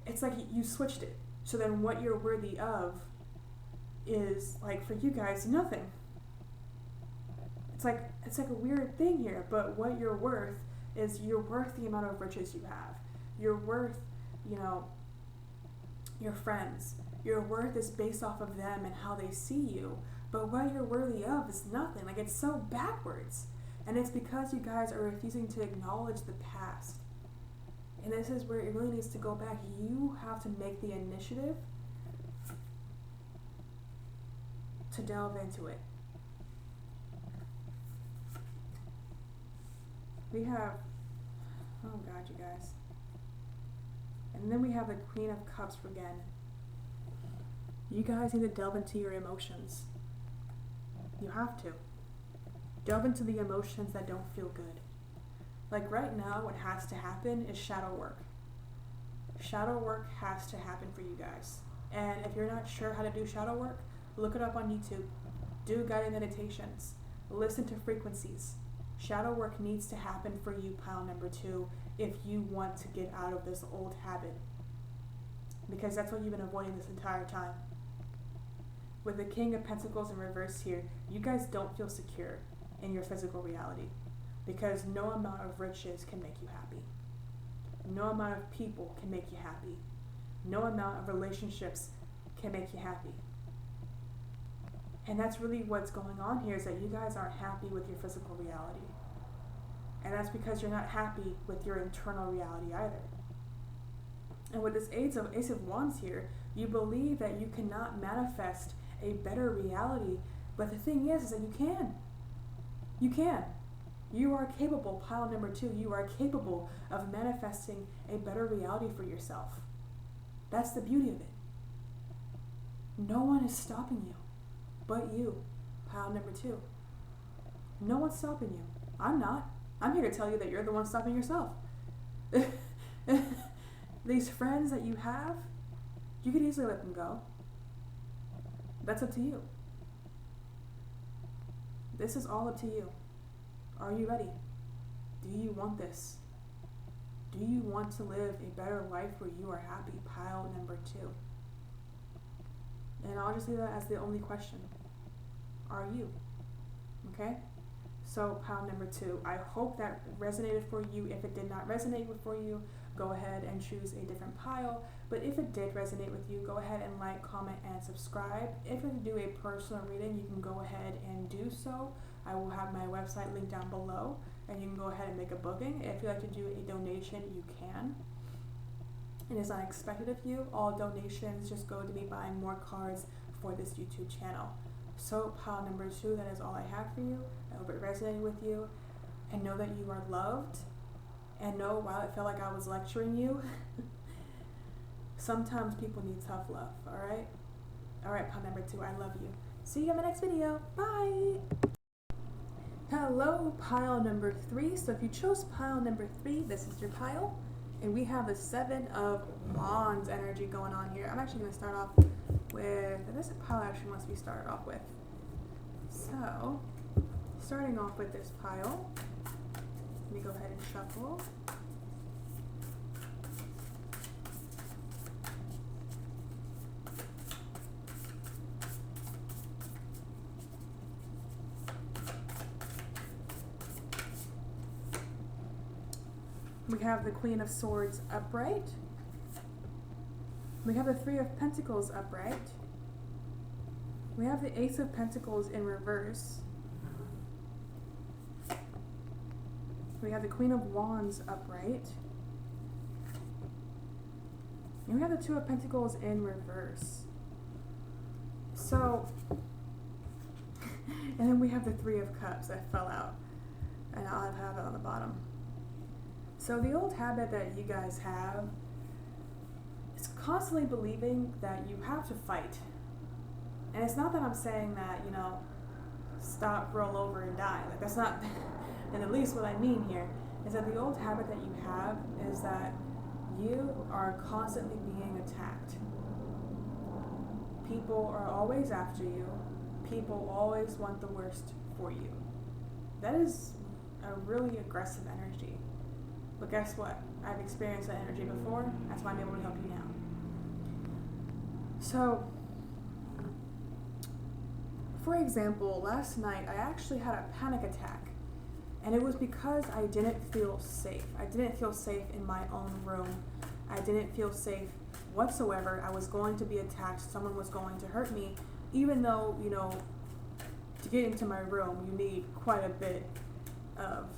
it's like you switched it. So then what you're worthy of is, like, for you guys, nothing. It's like a weird thing here, but what you're worth is you're worth the amount of riches you have. You're worth, your friends. Your worth is based off of them and how they see you. But what you're worthy of is nothing. Like, it's so backwards. And it's because you guys are refusing to acknowledge the past. And this is where it really needs to go back. You have to make the initiative to delve into it. We have, oh God, you guys. And then we have the Queen of Cups again. You guys need to delve into your emotions. You have to. Delve into the emotions that don't feel good. Like right now, what has to happen is shadow work. Shadow work has to happen for you guys. And if you're not sure how to do shadow work, look it up on YouTube. Do guided meditations. Listen to frequencies. Shadow work needs to happen for you, pile number 2, if you want to get out of this old habit. Because that's what you've been avoiding this entire time. With the King of Pentacles in reverse here, you guys don't feel secure in your physical reality. Because no amount of riches can make you happy. No amount of people can make you happy. No amount of relationships can make you happy. And that's really what's going on here, is that you guys aren't happy with your physical reality. And that's because you're not happy with your internal reality either. And with this Ace of Wands here, you believe that you cannot manifest a better reality. But the thing is that you can. You can. You are capable, pile number 2, you are capable of manifesting a better reality for yourself. That's the beauty of it. No one is stopping you but you, pile number 2. No one's stopping you. I'm not. I'm here to tell you that you're the one stopping yourself. These friends that you have, you could easily let them go. That's up to you. This is all up to you. Are you ready? Do you want this? Do you want to live a better life where you are happy? Pile number 2. And I'll just leave that as the only question. Are you? Okay? So pile number 2. I hope that resonated for you. If it did not resonate for you, go ahead and choose a different pile. But if it did resonate with you, go ahead and like, comment, and subscribe. If you're to do a personal reading, you can go ahead and do so. I will have my website linked down below, and you can go ahead and make a booking. If you'd like to do a donation, you can. It is not expected of you. All donations just go to me buying more cards for this YouTube channel. So pile number 2, that is all I have for you. I hope it resonated with you. And know that you are loved. And know, while it felt like I was lecturing you, sometimes people need tough love, alright? Alright, pile number 2, I love you. See you in my next video. Bye! Hello, pile number 3. So if you chose pile number 3, this is your pile. And we have the 7 of Wands energy going on here. I'm actually going to start off with, this pile actually wants to be started off with. So, starting off with this pile, let me go ahead and shuffle. We have the Queen of Swords upright. We have the 3 of Pentacles upright. We have the Ace of Pentacles in reverse. We have the Queen of Wands upright. And we have the 2 of Pentacles in reverse. So, and then we have the 3 of Cups that fell out. And I'll have it on the bottom. So the old habit that you guys have is constantly believing that you have to fight. And it's not that I'm saying that, you know, stop, roll over, and die. Like, that's not, and at least what I mean here is that the old habit that you have is that you are constantly being attacked. People are always after you. People always want the worst for you. That is a really aggressive energy. But guess what? I've experienced that energy before. That's why I'm able to help you now. So, for example, last night I actually had a panic attack. And it was because I didn't feel safe. I didn't feel safe in my own room. I didn't feel safe whatsoever. I was going to be attacked. Someone was going to hurt me. Even though, you know, to get into my room, you need quite a bit of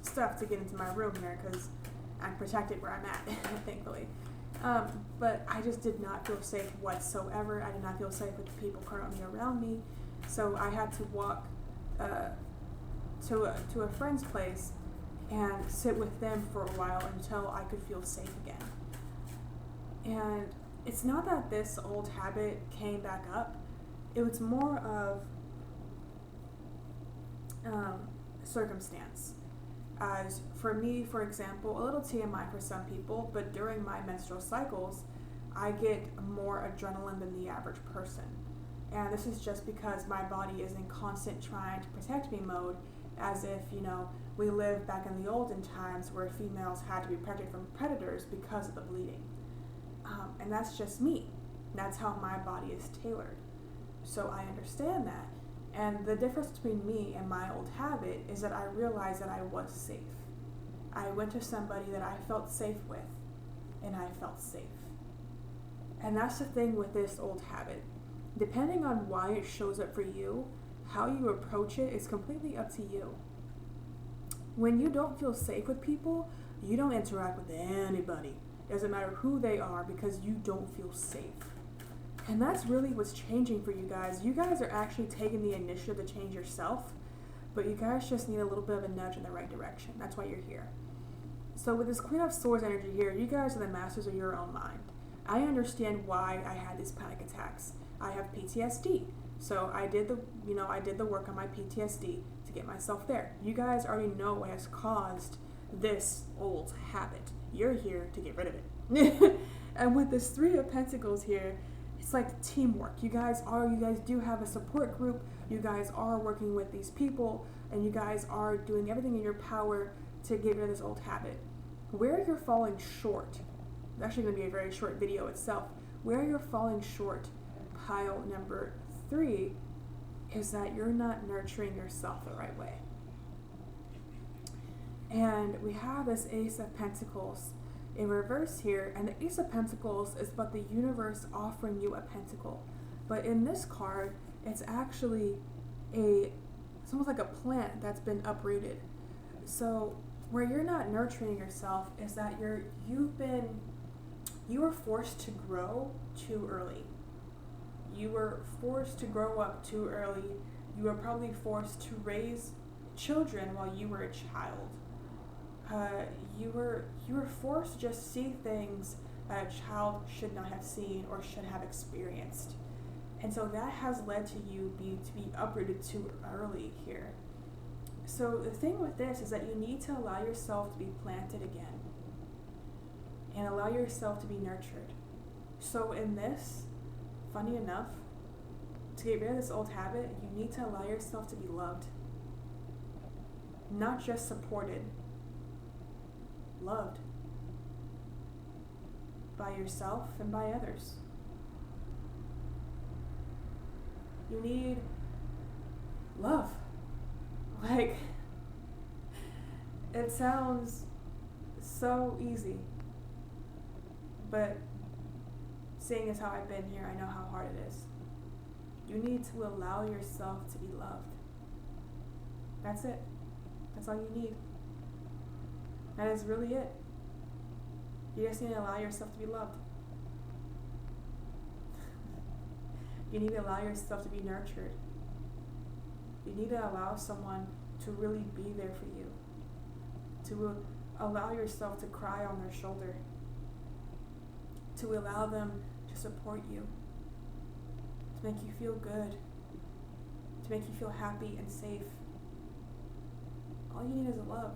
stuff to get into my room here because I'm protected where I'm at, thankfully. But I just did not feel safe whatsoever. I did not feel safe with the people currently around me. So I had to walk to a friend's place and sit with them for a while until I could feel safe again. And it's not that this old habit came back up. It was more of circumstance. As for me, for example, a little TMI for some people, but during my menstrual cycles, I get more adrenaline than the average person. And this is just because my body is in constant trying to protect me mode, as if, you know, we lived back in the olden times where females had to be protected from predators because of the bleeding. And that's just me. That's how my body is tailored. So I understand that. And the difference between me and my old habit is that I realized that I was safe. I went to somebody that I felt safe with, and I felt safe. And that's the thing with this old habit. Depending on why it shows up for you, how you approach it is completely up to you. When you don't feel safe with people, you don't interact with anybody. Doesn't matter who they are, because you don't feel safe. And that's really what's changing for you guys. You guys are actually taking the initiative to change yourself, but you guys just need a little bit of a nudge in the right direction. That's why you're here. So with this Queen of Swords energy here, you guys are the masters of your own mind. I understand why I had these panic attacks. I have PTSD. So I did the work on my PTSD to get myself there. You guys already know what has caused this old habit. You're here to get rid of it. And with this Three of Pentacles here, it's like teamwork. You guys do have a support group. You guys are working with these people, and you guys are doing everything in your power to get rid of this old habit. Where you're falling short, it's actually going to be a very short video itself. Where you're falling short, pile number 3, is that you're not nurturing yourself the right way. And we have this Ace of Pentacles in reverse here, and the Ace of Pentacles is about the universe offering you a pentacle. But in this card, it's actually it's almost like a plant that's been uprooted. So where you're not nurturing yourself is that you were forced to grow too early. You were forced to grow up too early. You were probably forced to raise children while you were a child. You were forced to just see things that a child should not have seen or should have experienced. And so that has led to you to be uprooted too early here. So the thing with this is that you need to allow yourself to be planted again and allow yourself to be nurtured. So in this, funny enough, to get rid of this old habit, you need to allow yourself to be loved. Not just supported, loved by yourself and by others. You need love. Like, it sounds so easy, but seeing as how I've been here, I know how hard it is. You need to allow yourself to be loved. That's it. That's all you need. That is really it. You just need to allow yourself to be loved. You need to allow yourself to be nurtured. You need to allow someone to really be there for you. To allow yourself to cry on their shoulder. To allow them to support you. To make you feel good. To make you feel happy and safe. All you need is love.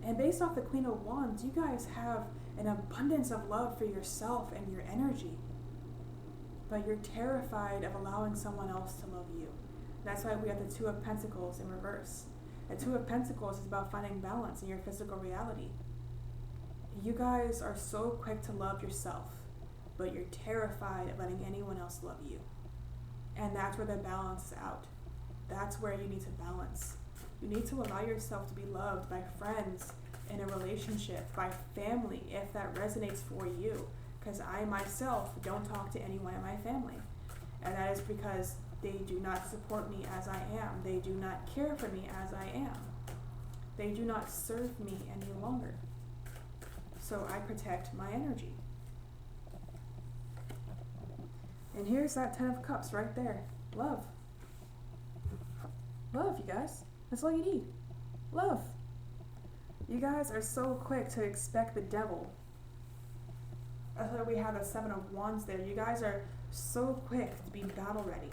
And based off the Queen of Wands, you guys have an abundance of love for yourself and your energy. But you're terrified of allowing someone else to love you. That's why we have the Two of Pentacles in reverse. The Two of Pentacles is about finding balance in your physical reality. You guys are so quick to love yourself, but you're terrified of letting anyone else love you. And that's where the balance is out. That's where you need to balance. You need to allow yourself to be loved by friends, in a relationship, by family, if that resonates for you. Because I myself don't talk to anyone in my family. And that is because they do not support me as I am. They do not care for me as I am. They do not serve me any longer. So I protect my energy. And here's that 10 of Cups right there. Love. Love, you guys. That's all you need. Love. You guys are so quick to expect the devil. That's why we have the 7 of Wands there. You guys are so quick to be battle ready.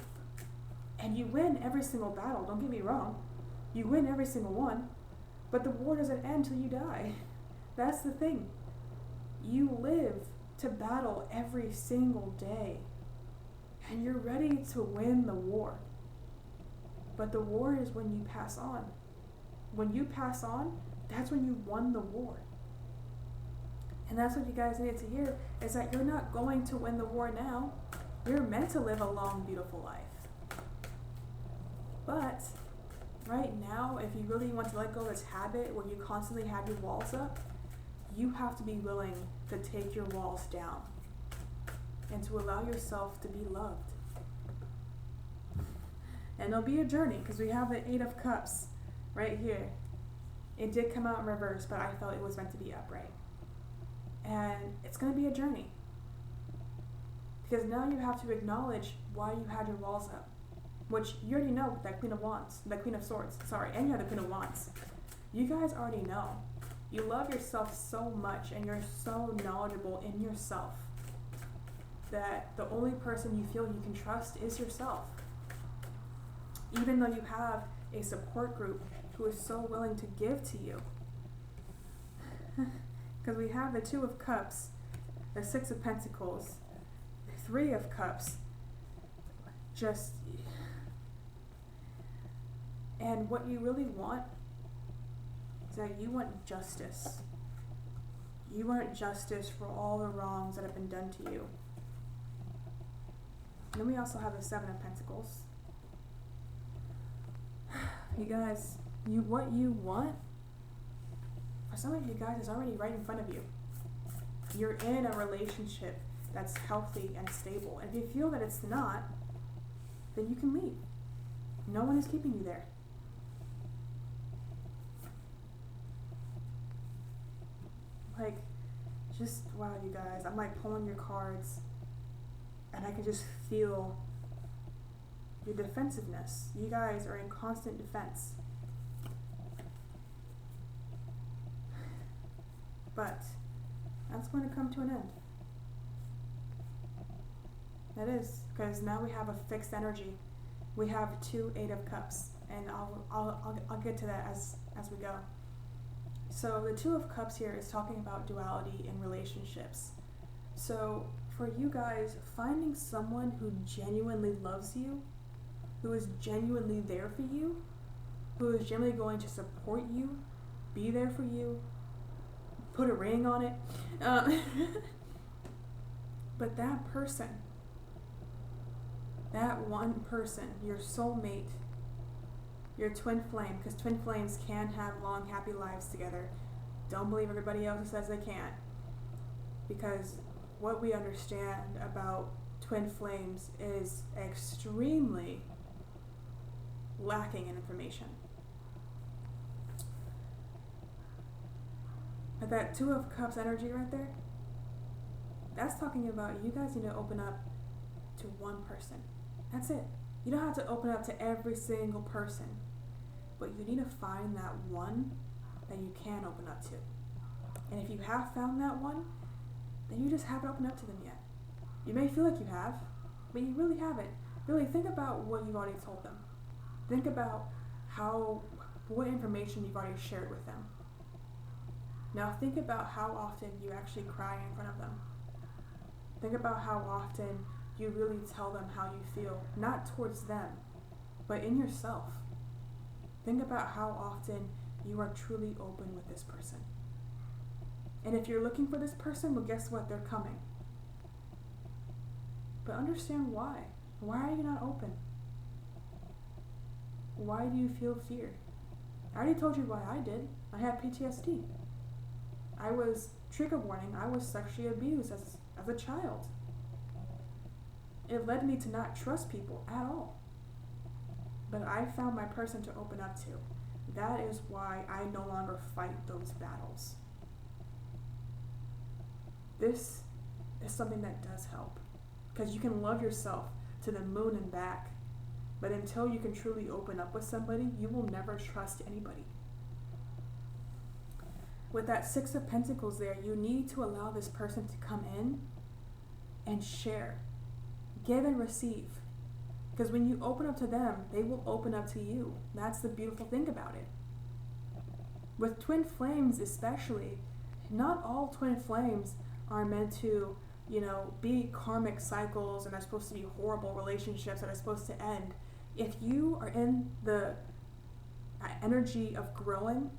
And you win every single battle, don't get me wrong. You win every single one. But the war doesn't end till you die. That's the thing. You live to battle every single day. And you're ready to win the war. But the war is when you pass on. When you pass on, that's when you won the war. And that's what you guys need to hear, is that you're not going to win the war now. You're meant to live a long, beautiful life. But right now, if you really want to let go of this habit where you constantly have your walls up, you have to be willing to take your walls down and to allow yourself to be loved. And it'll be a journey because we have the Eight of Cups right here. It did come out in reverse, but I felt it was meant to be upright. And it's going to be a journey. Because now you have to acknowledge why you had your walls up. Which you already know with that Queen of Wands, the Queen of Swords, sorry, and you have the Queen of Wands. You guys already know. You love yourself so much and you're so knowledgeable in yourself that the only person you feel you can trust is yourself. Even though you have a support group who is so willing to give to you. Because we have the Two of Cups, the Six of Pentacles, the Three of Cups, and what you really want is that you want justice. You want justice for all the wrongs that have been done to you. And then we also have the Seven of Pentacles. You guys, what you want, for some of you guys, is already right in front of you. You're in a relationship that's healthy and stable. And if you feel that it's not, then you can leave. No one is keeping you there. Like, just, wow, you guys, I'm like pulling your cards and I can just feel your defensiveness. You guys are in constant defense. But that's going to come to an end. That is, because now we have a fixed energy. We have two Eight of Cups, and I'll get to that as we go. So the Two of Cups here is talking about duality in relationships. So for you guys, finding someone who genuinely loves you, who is genuinely there for you, who is genuinely going to support you, be there for you, put a ring on it. But that person, that one person, your soulmate, your twin flame, because twin flames can have long, happy lives together. Don't believe everybody else who says they can't. Because what we understand about twin flames is extremely lacking in information. But that Two of Cups energy right there, that's talking about you guys need to open up to one person. That's it. You don't have to open up to every single person, but you need to find that one that you can open up to. And if you have found that one, then you just haven't opened up to them yet. You may feel like you have, but you really haven't. Really think about what you've already told them. Think about what information you've already shared with them. Now think about how often you actually cry in front of them. Think about how often you really tell them how you feel, not towards them, but in yourself. Think about how often you are truly open with this person. And if you're looking for this person, well, guess what? They're coming. But understand why. Why are you not open? Why do you feel fear? I already told you why I did. I had PTSD. I was, trigger warning, I was sexually abused as a child. It led me to not trust people at all. But I found my person to open up to. That is why I no longer fight those battles. This is something that does help. Because you can love yourself to the moon and back. But until you can truly open up with somebody, you will never trust anybody. With that Six of Pentacles there, you need to allow this person to come in and share. Give and receive. Because when you open up to them, they will open up to you. That's the beautiful thing about it. With twin flames especially, not all twin flames are meant to, be karmic cycles and are supposed to be horrible relationships that are supposed to end. If you are in the energy of growing,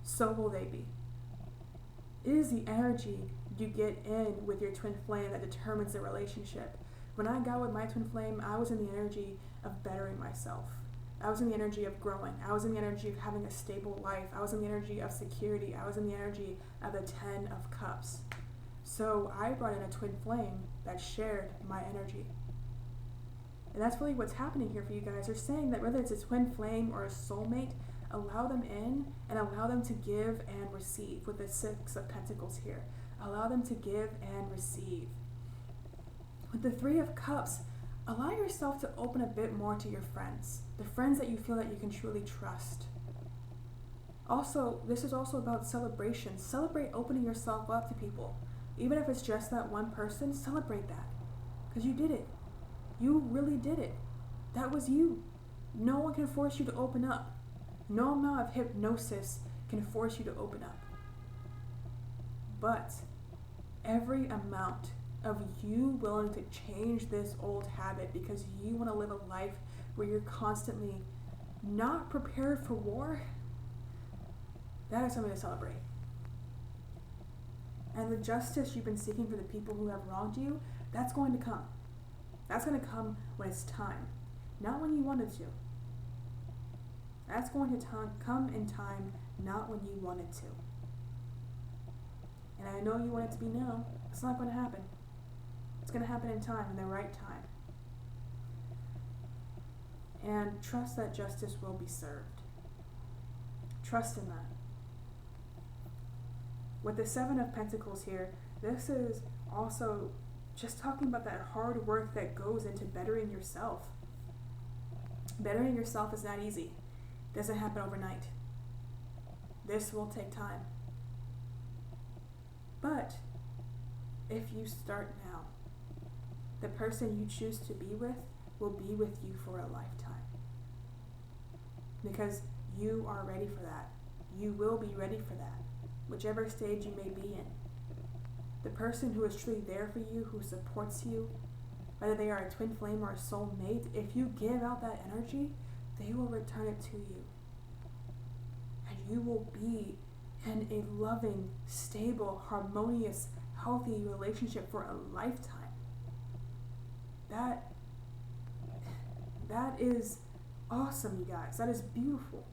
so will they be. It is the energy you get in with your twin flame that determines the relationship. When I got with my twin flame, I was in the energy of bettering myself. I was in the energy of growing. I was in the energy of having a stable life. I was in the energy of security. I was in the energy of the 10 of Cups. So I brought in a twin flame that shared my energy. And that's really what's happening here for you guys. They're saying that whether it's a twin flame or a soulmate, allow them in and allow them to give and receive with the Six of Pentacles here. Allow them to give and receive. With the Three of Cups, allow yourself to open a bit more to your friends, the friends that you feel that you can truly trust. Also, this is also about celebration. Celebrate opening yourself up to people. Even if it's just that one person, celebrate that. Because you did it. You really did it. That was you. No one can force you to open up. No amount of hypnosis can force you to open up. But every amount of you willing to change this old habit because you want to live a life where you're constantly not prepared for war, that is something to celebrate. And the justice you've been seeking for the people who have wronged you, that's going to come. That's going to come when it's time, not when you wanted to. That's going to come in time, not when you want it to. And I know you want it to be now. It's not going to happen. It's going to happen in time, in the right time. And trust that justice will be served. Trust in that. With the Seven of Pentacles here, this is also just talking about that hard work that goes into bettering yourself. Bettering yourself is not easy. It doesn't happen overnight. This will take time. But if you start now, the person you choose to be with will be with you for a lifetime. Because you are ready for that. You will be ready for that, whichever stage you may be in. The person who is truly there for you, who supports you, whether they are a twin flame or a soul mate, if you give out that energy, they will return it to you. And you will be in a loving, stable, harmonious, healthy relationship for a lifetime. That is awesome, you guys. That is beautiful.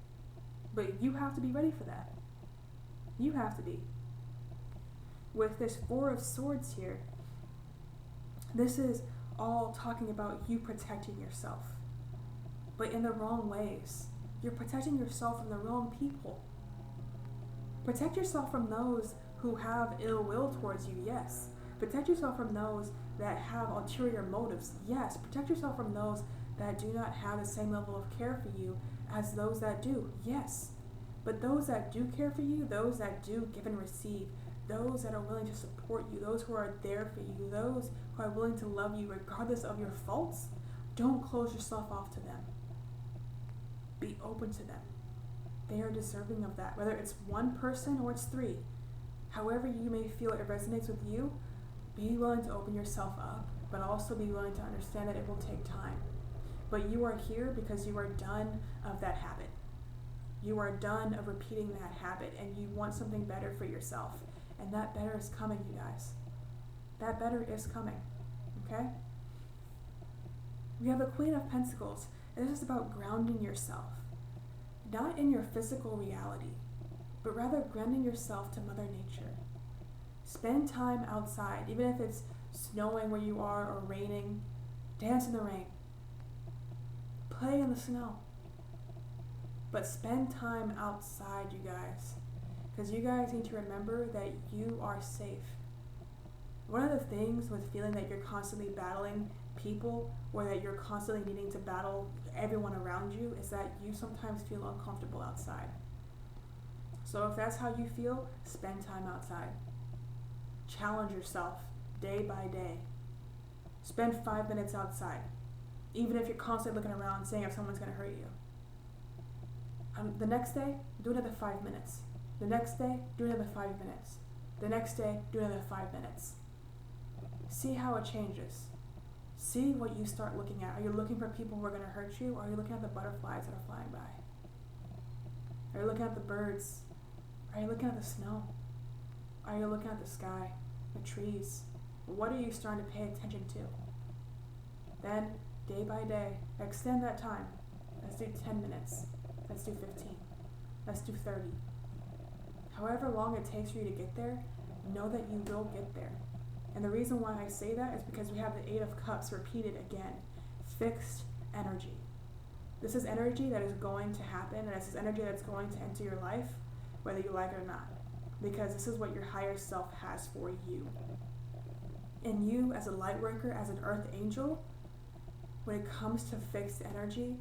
But you have to be ready for that. You have to be. With this Four of Swords here, this is all talking about you protecting yourself, but in the wrong ways. You're protecting yourself from the wrong people. Protect yourself from those who have ill will towards you, yes. Protect yourself from those that have ulterior motives, yes. Protect yourself from those that do not have the same level of care for you as those that do, yes. But those that do care for you, those that do give and receive, those that are willing to support you, those who are there for you, those who are willing to love you regardless of your faults, don't close yourself off to them. Be open to them. They are deserving of that, whether it's one person or it's three. However you may feel it resonates with you, be willing to open yourself up, but also be willing to understand that it will take time. But you are here because you are done of that habit. You are done of repeating that habit, and you want something better for yourself. And that better is coming, you guys. That better is coming, okay? We have the Queen of Pentacles, and this is about grounding yourself. Not in your physical reality, but rather grounding yourself to Mother Nature. Spend time outside, even if it's snowing where you are or raining. Dance in the rain. Play in the snow. But spend time outside, you guys. Because you guys need to remember that you are safe. One of the things with feeling that you're constantly battling people, or that you're constantly needing to battle everyone around you, is that you sometimes feel uncomfortable outside. So if that's how you feel, spend time outside. Challenge yourself day by day. Spend 5 minutes outside. Even if you're constantly looking around saying if someone's going to hurt you. The next day, do another 5 minutes. The next day, do another 5 minutes. The next day, do another 5 minutes. See how it changes. See what you start looking at. Are you looking for people who are going to hurt you, or are you looking at the butterflies that are flying by? Are you looking at the birds? Are you looking at the snow? Are you looking at the sky, the trees? What are you starting to pay attention to? Then, day by day, extend that time. Let's do 10 minutes. Let's do 15. Let's do 30. However long it takes for you to get there, know that you will get there. And the reason why I say that is because we have the Eight of Cups repeated again. fixed energy. This is energy that is going to happen, and this is energy that's going to enter your life, whether you like it or not. Because this is what your higher self has for you. And you, as a light worker, as an earth angel, when it comes to fixed energy,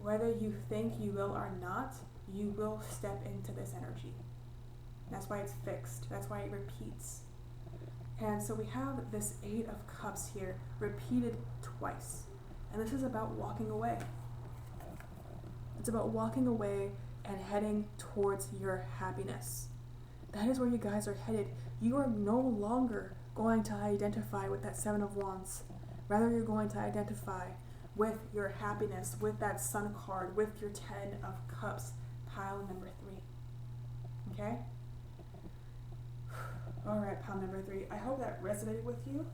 whether you think you will or not, you will step into this energy. That's why it's fixed. That's why it repeats. And so we have this 8 of Cups here, repeated twice. And this is about walking away. It's about walking away and heading towards your happiness. That is where you guys are headed. You are no longer going to identify with that 7 of Wands. Rather, you're going to identify with your happiness, with that Sun card, with your 10 of Cups, pile number 3. Okay? All right, pile number 3. I hope that resonated with you.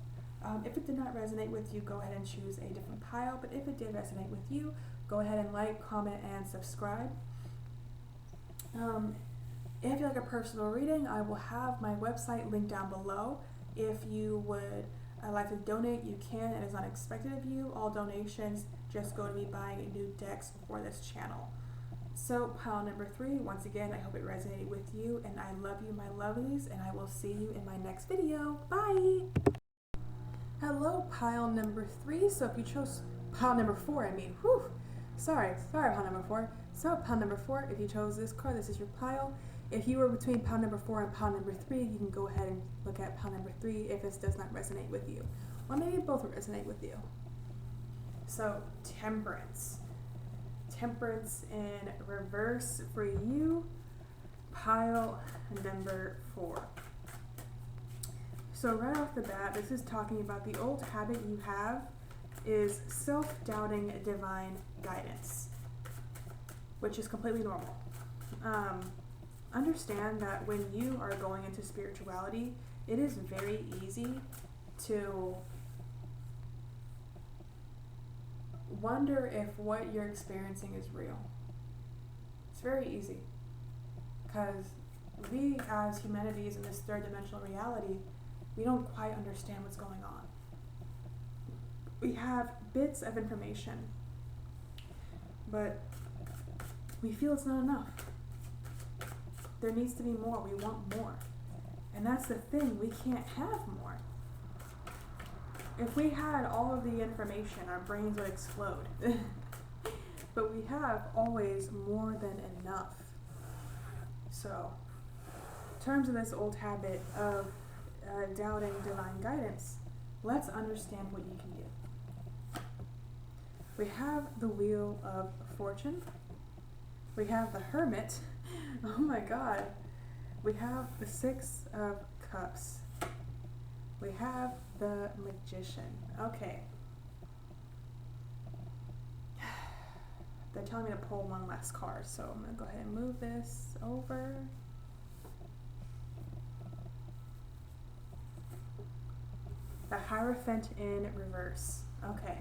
If it did not resonate with you, go ahead and choose a different pile. But if it did resonate with you, go ahead and like, comment, and subscribe. If you like a personal reading, I will have my website linked down below. If you would like to donate, you can. It is unexpected of you. All donations just go to me buying new decks for this channel. So pile number 3, once again, I hope it resonated with you, and I love you, my lovelies, and I will see you in my next video. Bye! Hello, pile number 3. So if you chose pile number 4, sorry, pile number 4. So pile number 4, if you chose this card, this is your pile. If you were between pile number 4 and pile number 3, you can go ahead and look at pile number 3 if this does not resonate with you. Or maybe both will resonate with you. So Temperance. Temperance in reverse for you, pile number 4. So right off the bat, this is talking about the old habit you have is self-doubting divine guidance, which is completely normal. Understand that when you are going into spirituality, it is very easy to wonder if what you're experiencing is real. It's very easy because we as humanities in this third dimensional reality, we don't quite understand what's going on. We have bits of information, but we feel it's not enough. There needs to be more. We want more. And that's the thing. We can't have more. If we had all of the information, our brains would explode. But we have always more than enough. So, in terms of this old habit of doubting divine guidance, let's understand what you can do. We have the Wheel of Fortune. We have the Hermit. Oh my God. We have the 6 of Cups. We have the Magician. Okay. They're telling me to pull one last card, so I'm going to go ahead and move this over. The Hierophant in reverse. Okay.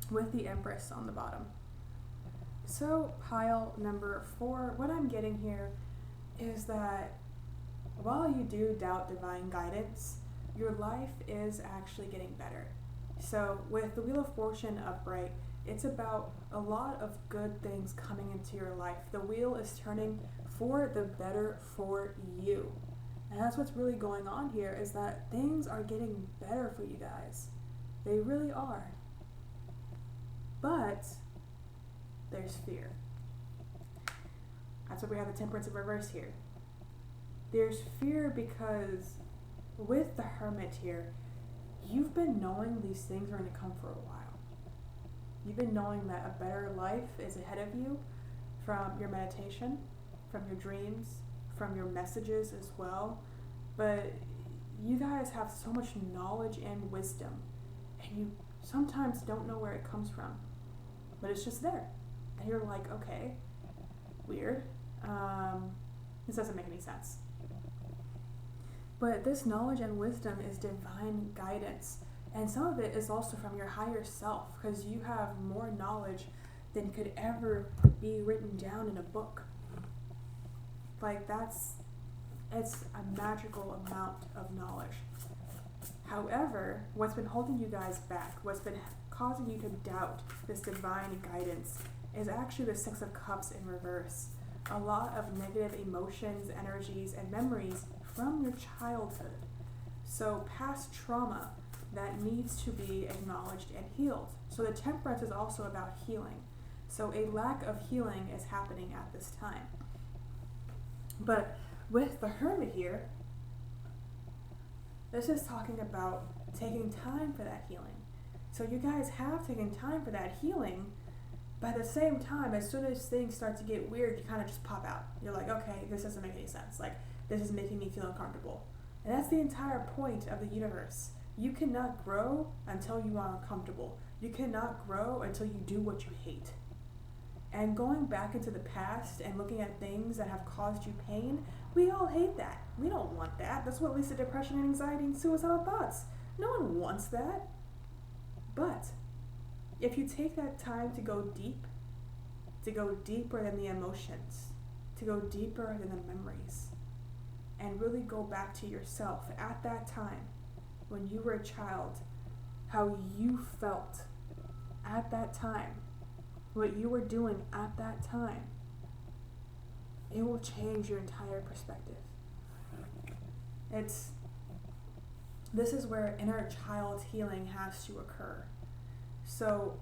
With the Empress on the bottom. So pile number 4, what I'm getting here is that while you do doubt divine guidance, your life is actually getting better. So with the Wheel of Fortune upright, it's about a lot of good things coming into your life. The wheel is turning for the better for you. And that's what's really going on here, is that things are getting better for you guys. They really are. But there's fear. That's why we have the Temperance in reverse here. There's fear because with the Hermit here, you've been knowing these things are going to come for a while. You've been knowing that a better life is ahead of you from your meditation, from your dreams, from your messages as well. But you guys have so much knowledge and wisdom, and you sometimes don't know where it comes from, but it's just there. And you're like, okay, weird. This doesn't make any sense. But this knowledge and wisdom is divine guidance. And some of it is also from your higher self, because you have more knowledge than could ever be written down in a book. Like it's a magical amount of knowledge. However, what's been holding you guys back, what's been causing you to doubt this divine guidance is actually the Six of Cups in reverse. A lot of negative emotions, energies, and memories from your childhood. So past trauma that needs to be acknowledged and healed. So the Temperance is also about healing. So a lack of healing is happening at this time. But with the Hermit here, this is talking about taking time for that healing. So you guys have taken time for that healing, but at the same time, as soon as things start to get weird, you kind of just pop out. You're like, okay, this doesn't make any sense. Like, this is making me feel uncomfortable. And that's the entire point of the universe. You cannot grow until you are uncomfortable. You cannot grow until you do what you hate. And going back into the past and looking at things that have caused you pain, we all hate that. We don't want that. That's what leads to depression and anxiety and suicidal thoughts. No one wants that. But if you take that time to go deep, to go deeper than the emotions, to go deeper than the memories, and really go back to yourself at that time when you were a child, how you felt at that time, what you were doing at that time, it will change your entire perspective. This is where inner child healing has to occur. So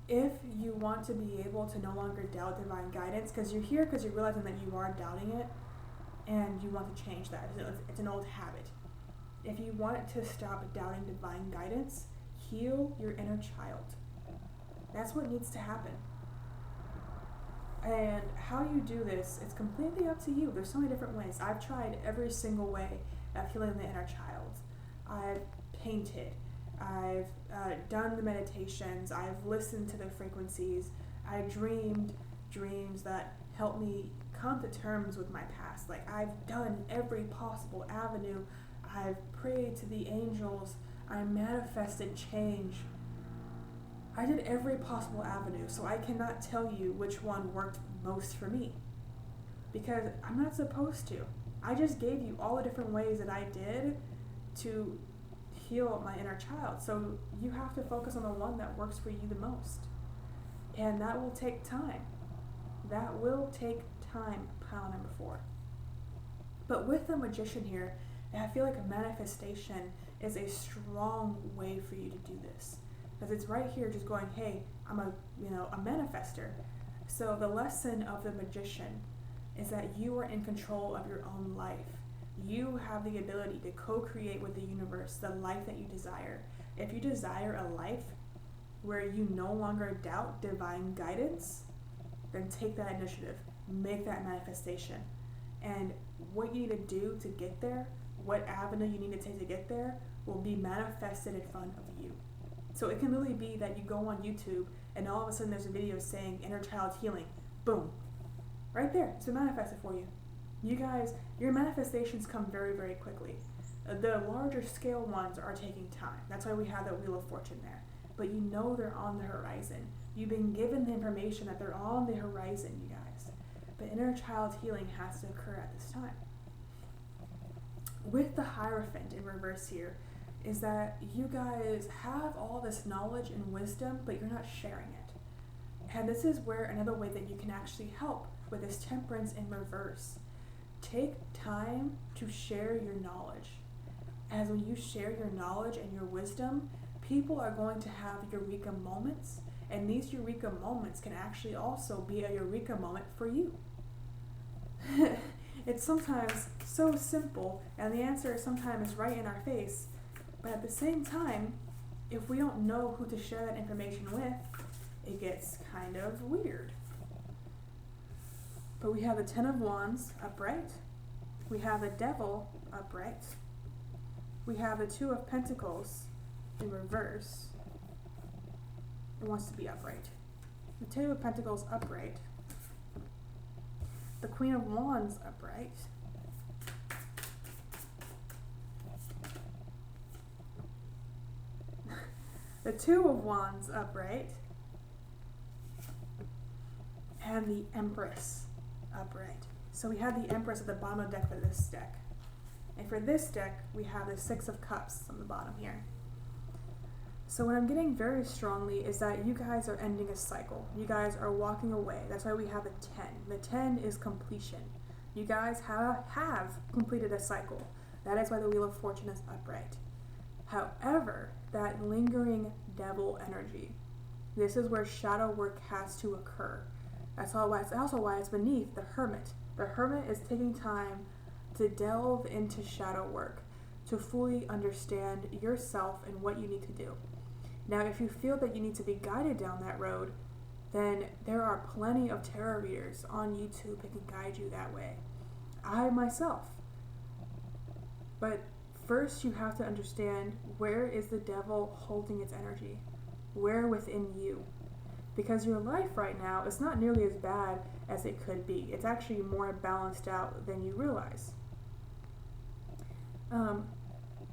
if you want to be able to no longer doubt divine guidance, because you're here because you're realizing that you are doubting it and you want to change that. It's an old habit. If you want to stop doubting divine guidance, heal your inner child. That's what needs to happen. And how you do this, it's completely up to you. There's so many different ways. I've tried every single way of healing the inner child. I've painted. I've done the meditations. I've listened to the frequencies. I dreamed dreams that helped me come to terms with my past. Like, I've done every possible avenue. I've prayed to the angels. I manifested change. I did every possible avenue, so I cannot tell you which one worked most for me, because I'm not supposed to. I just gave you all the different ways that I did to heal my inner child. So you have to focus on the one that works for you the most. And that will take time. That will take time, pile number 4. But with the Magician here, I feel like a manifestation is a strong way for you to do this. Because it's right here just going, hey, I'm a manifester. So the lesson of the Magician is that you are in control of your own life. You have the ability to co-create with the universe the life that you desire. If you desire a life where you no longer doubt divine guidance, then take that initiative, make that manifestation. And what you need to do to get there, what avenue you need to take to get there, will be manifested in front of you. So it can really be that you go on YouTube and all of a sudden there's a video saying inner child healing. Boom. Right there. It's been manifested for you. You guys, your manifestations come very, very quickly. The larger scale ones are taking time. That's why we have that Wheel of Fortune there. But you know they're on the horizon. You've been given the information that they're on the horizon, you guys. But inner child healing has to occur at this time. With the Hierophant in reverse here, is that you guys have all this knowledge and wisdom, but you're not sharing it. And this is where another way that you can actually help with this Temperance in reverse. Take time to share your knowledge. As when you share your knowledge and your wisdom, people are going to have eureka moments, and these eureka moments can actually also be a eureka moment for you. It's sometimes so simple, and the answer sometimes is right in our face. But at the same time, if we don't know who to share that information with, it gets kind of weird. But we have the Ten of Wands upright. We have the Devil upright. We have the Two of Pentacles in reverse. It wants to be upright. The Two of Pentacles upright. The Queen of Wands upright. The Two of Wands upright, and the Empress upright. So we have the Empress at the bottom of the deck for this deck. And for this deck, we have the Six of Cups on the bottom here. So what I'm getting very strongly is that you guys are ending a cycle. You guys are walking away. That's why we have a 10. The 10 is completion. You guys have completed a cycle. That is why the Wheel of Fortune is upright. However, that lingering devil energy, this is where shadow work has to occur. That's also why it's beneath the Hermit. The Hermit is taking time to delve into shadow work, to fully understand yourself and what you need to do. Now, if you feel that you need to be guided down that road, then there are plenty of tarot readers on YouTube that can guide you that way. I myself. But first you have to understand, where is the devil holding its energy? Where within you? Because your life right now is not nearly as bad as it could be. It's actually more balanced out than you realize.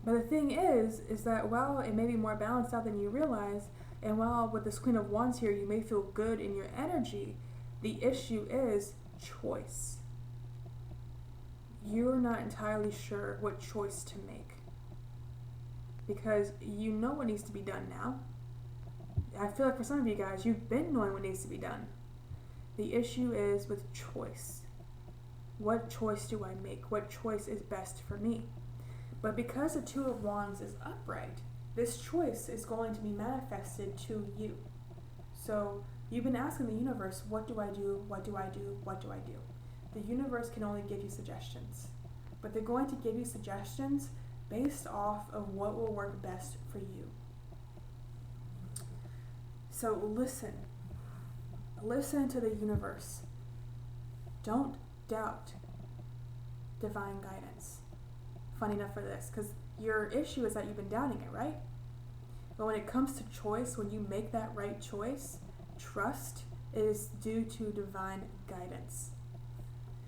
But the thing is that while it may be more balanced out than you realize, and while with this Queen of Wands here you may feel good in your energy, the issue is choice. You're not entirely sure what choice to make. Because you know what needs to be done now. I feel like for some of you guys, you've been knowing what needs to be done. The issue is with choice. What choice do I make? What choice is best for me? But because the Two of Wands is upright, this choice is going to be manifested to you. So you've been asking the universe, what do I do? What do I do? What do I do? The universe can only give you suggestions. But they're going to give you suggestions based off of what will work best for you. So listen. Listen to the universe. Don't doubt divine guidance. Funny enough for this, because your issue is that you've been doubting it, right? But when it comes to choice, when you make that right choice, trust is due to divine guidance.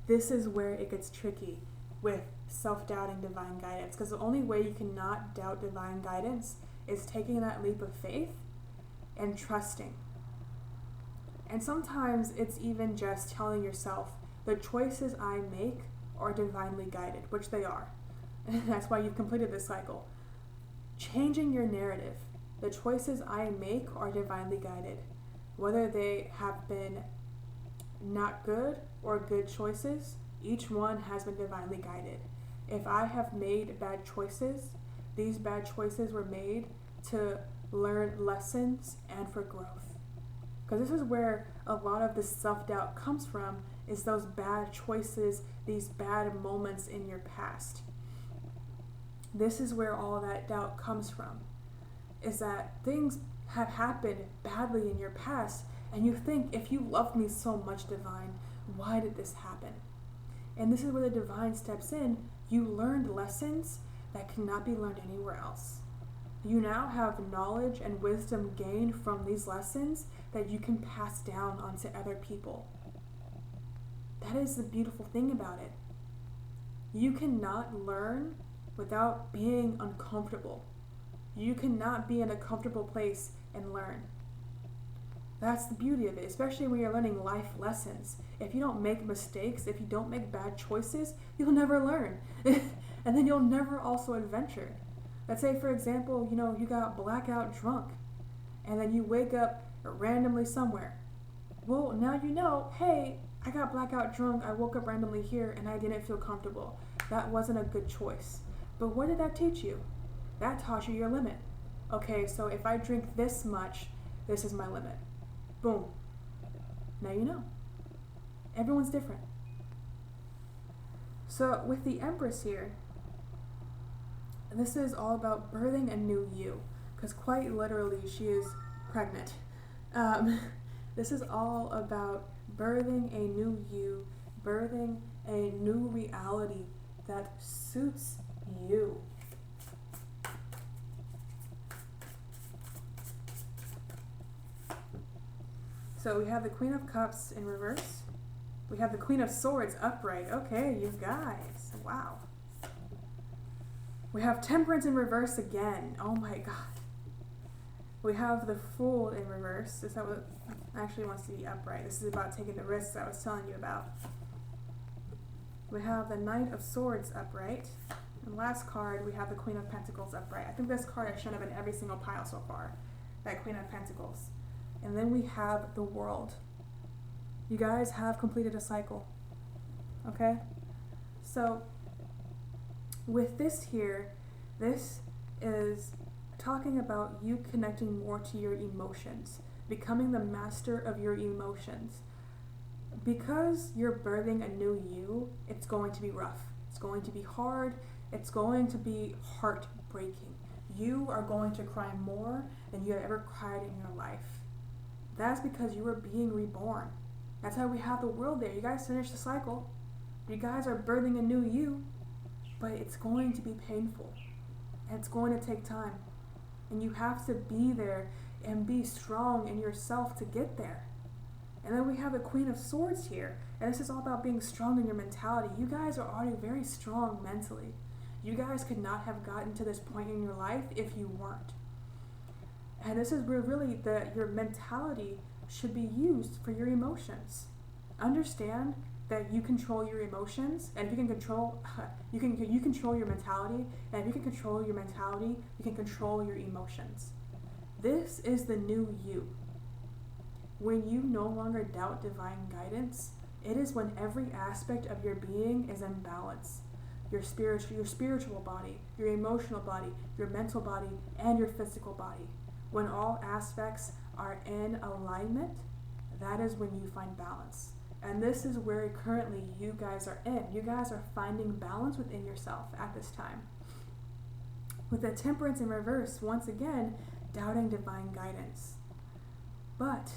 This is where it gets tricky with self-doubting divine guidance, because the only way you cannot doubt divine guidance is taking that leap of faith and trusting. And sometimes it's even just telling yourself, the choices I make are divinely guided, which they are. That's why you've completed this cycle. Changing your narrative. The choices I make are divinely guided. Whether they have been not good or good choices, each one has been divinely guided. If I have made bad choices, these bad choices were made to learn lessons and for growth. Because this is where a lot of the self-doubt comes from, is those bad choices, these bad moments in your past. This is where all that doubt comes from, is that things have happened badly in your past, and you think, if you love me so much, divine, why did this happen? And this is where the divine steps in. You learned lessons that cannot be learned anywhere else. You now have knowledge and wisdom gained from these lessons that you can pass down onto other people. That is the beautiful thing about it. You cannot learn without being uncomfortable. You cannot be in a comfortable place and learn. That's the beauty of it, especially when you're learning life lessons. If you don't make mistakes, if you don't make bad choices, you'll never learn. And then you'll never also adventure. Let's say, for example, you got blackout drunk, and then you wake up randomly somewhere. Well, now you know, hey, I got blackout drunk, I woke up randomly here, and I didn't feel comfortable. That wasn't a good choice. But what did that teach you? That taught you your limit. Okay, so if I drink this much, this is my limit. Boom. Now you know. Everyone's different. So with the Empress here, this is all about birthing a new you, because quite literally she is pregnant. This is all about birthing a new you, birthing a new reality that suits you. So we have the Queen of Cups in reverse. We have the Queen of Swords upright. Okay, you guys. Wow. We have Temperance in reverse again. Oh my god. We have the Fool in reverse. Is that what actually wants to be upright? This is about taking the risks I was telling you about. We have the Knight of Swords upright. And last card, we have the Queen of Pentacles upright. I think this card has shown up in every single pile so far, that Queen of Pentacles. And then we have the World. You guys have completed a cycle, okay? So with this here, this is talking about you connecting more to your emotions, becoming the master of your emotions. Because you're birthing a new you, it's going to be rough. It's going to be hard. It's going to be heartbreaking. You are going to cry more than you have ever cried in your life. That's because you are being reborn. That's why we have the World there. You guys finished the cycle. You guys are birthing a new you, but it's going to be painful. And it's going to take time. And you have to be there and be strong in yourself to get there. And then we have the Queen of Swords here. And this is all about being strong in your mentality. You guys are already very strong mentally. You guys could not have gotten to this point in your life if you weren't. And this is where really your mentality should be used for your emotions. Understand that you control your emotions, and if you can control, you control your mentality, and if you can control your mentality, you can control your emotions. This is the new you. When you no longer doubt divine guidance, it is when every aspect of your being is in balance. Your spiritual body, your emotional body, your mental body, and your physical body. When all aspects are in alignment, that is when you find balance. And this is where currently you guys are in. You guys are finding balance within yourself at this time. With the Temperance in reverse, once again, doubting divine guidance. But,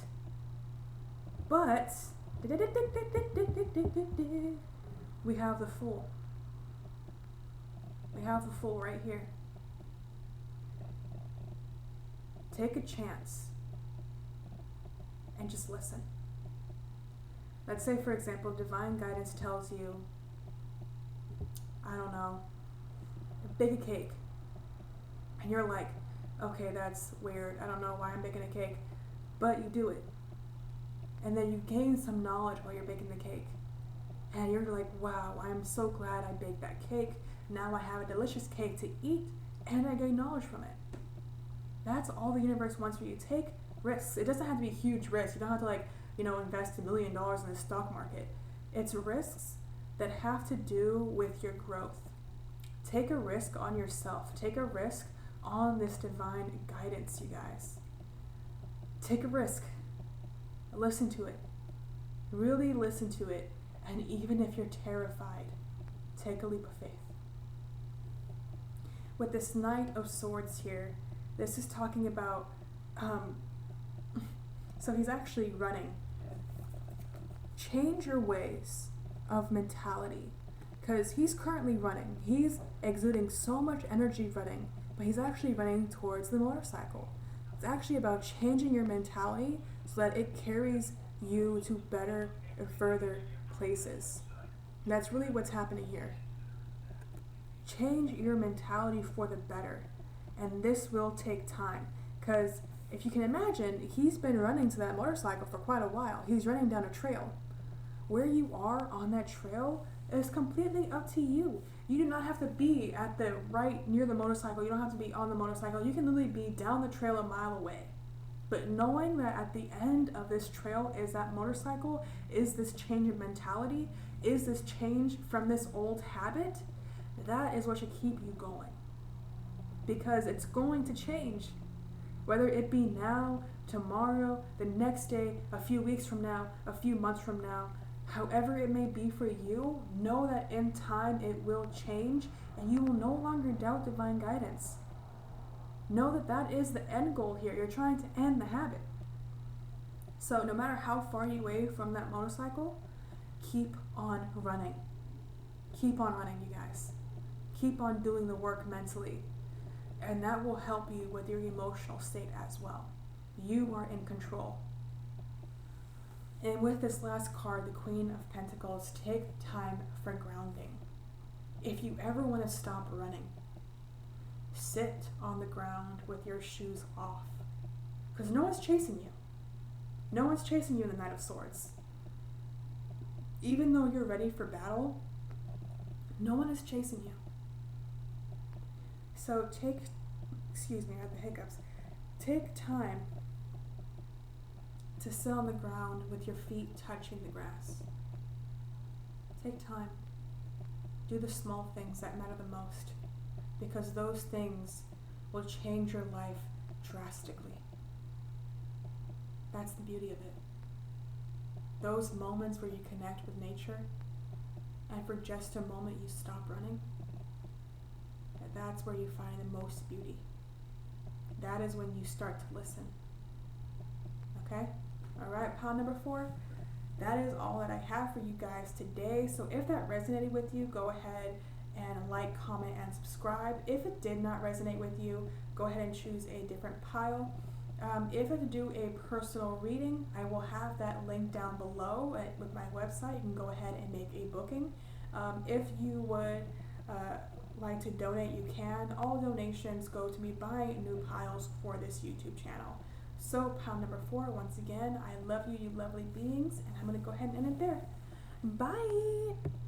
we have the Fool. We have the Fool right here. Take a chance and just listen. Let's say, for example, divine guidance tells you, I don't know, bake a cake. And you're like, okay, that's weird. I don't know why I'm baking a cake. But you do it. And then you gain some knowledge while you're baking the cake. And you're like, wow, I'm so glad I baked that cake. Now I have a delicious cake to eat, and I gain knowledge from it. That's all the universe wants for you. Take risks. It doesn't have to be huge risks. You don't have to invest $1 million in the stock market. It's risks that have to do with your growth. Take a risk on yourself. Take a risk on this divine guidance, you guys. Take a risk. Listen to it. Really listen to it. And even if you're terrified, take a leap of faith. With this Knight of Swords here, this is talking about, so he's actually running. Change your ways of mentality, because he's currently running. He's exuding so much energy running, but he's actually running towards the motorcycle. It's actually about changing your mentality so that it carries you to better and further places. And that's really what's happening here. Change your mentality for the better. And this will take time, because if you can imagine, he's been running to that motorcycle for quite a while. He's running down a trail. Where you are on that trail is completely up to you. You do not have to be at the right near the motorcycle. You don't have to be on the motorcycle. You can literally be down the trail a mile away. But knowing that at the end of this trail is that motorcycle, is this change of mentality, is this change from this old habit, that is what should keep you going. Because it's going to change. Whether it be now, tomorrow, the next day, a few weeks from now, a few months from now, however it may be for you, know that in time it will change and you will no longer doubt divine guidance. Know that that is the end goal here. You're trying to end the habit. So no matter how far you away from that motorcycle, keep on running. Keep on running, you guys. Keep on doing the work mentally. And that will help you with your emotional state as well. You are in control. And with this last card, the Queen of Pentacles, take time for grounding. If you ever want to stop running, sit on the ground with your shoes off. Because no one's chasing you. No one's chasing you in the Knight of Swords. Even though you're ready for battle, no one is chasing you. So excuse me, I have the hiccups. Take time to sit on the ground with your feet touching the grass. Take time. Do the small things that matter the most, because those things will change your life drastically. That's the beauty of it. Those moments where you connect with nature, and for just a moment you stop running, that's where you find the most beauty. That is when you start to listen. Okay? Alright, pile number 4. That is all that I have for you guys today. So if that resonated with you, go ahead and like, comment, and subscribe. If it did not resonate with you, go ahead and choose a different pile. If I could do a personal reading, I will have that link down below with my website. You can go ahead and make a booking. If you would like to donate, you can. All donations go to me buying new piles for this YouTube channel. So pile number 4, once again, I love you, you lovely beings, and I'm going to go ahead and end it there. Bye!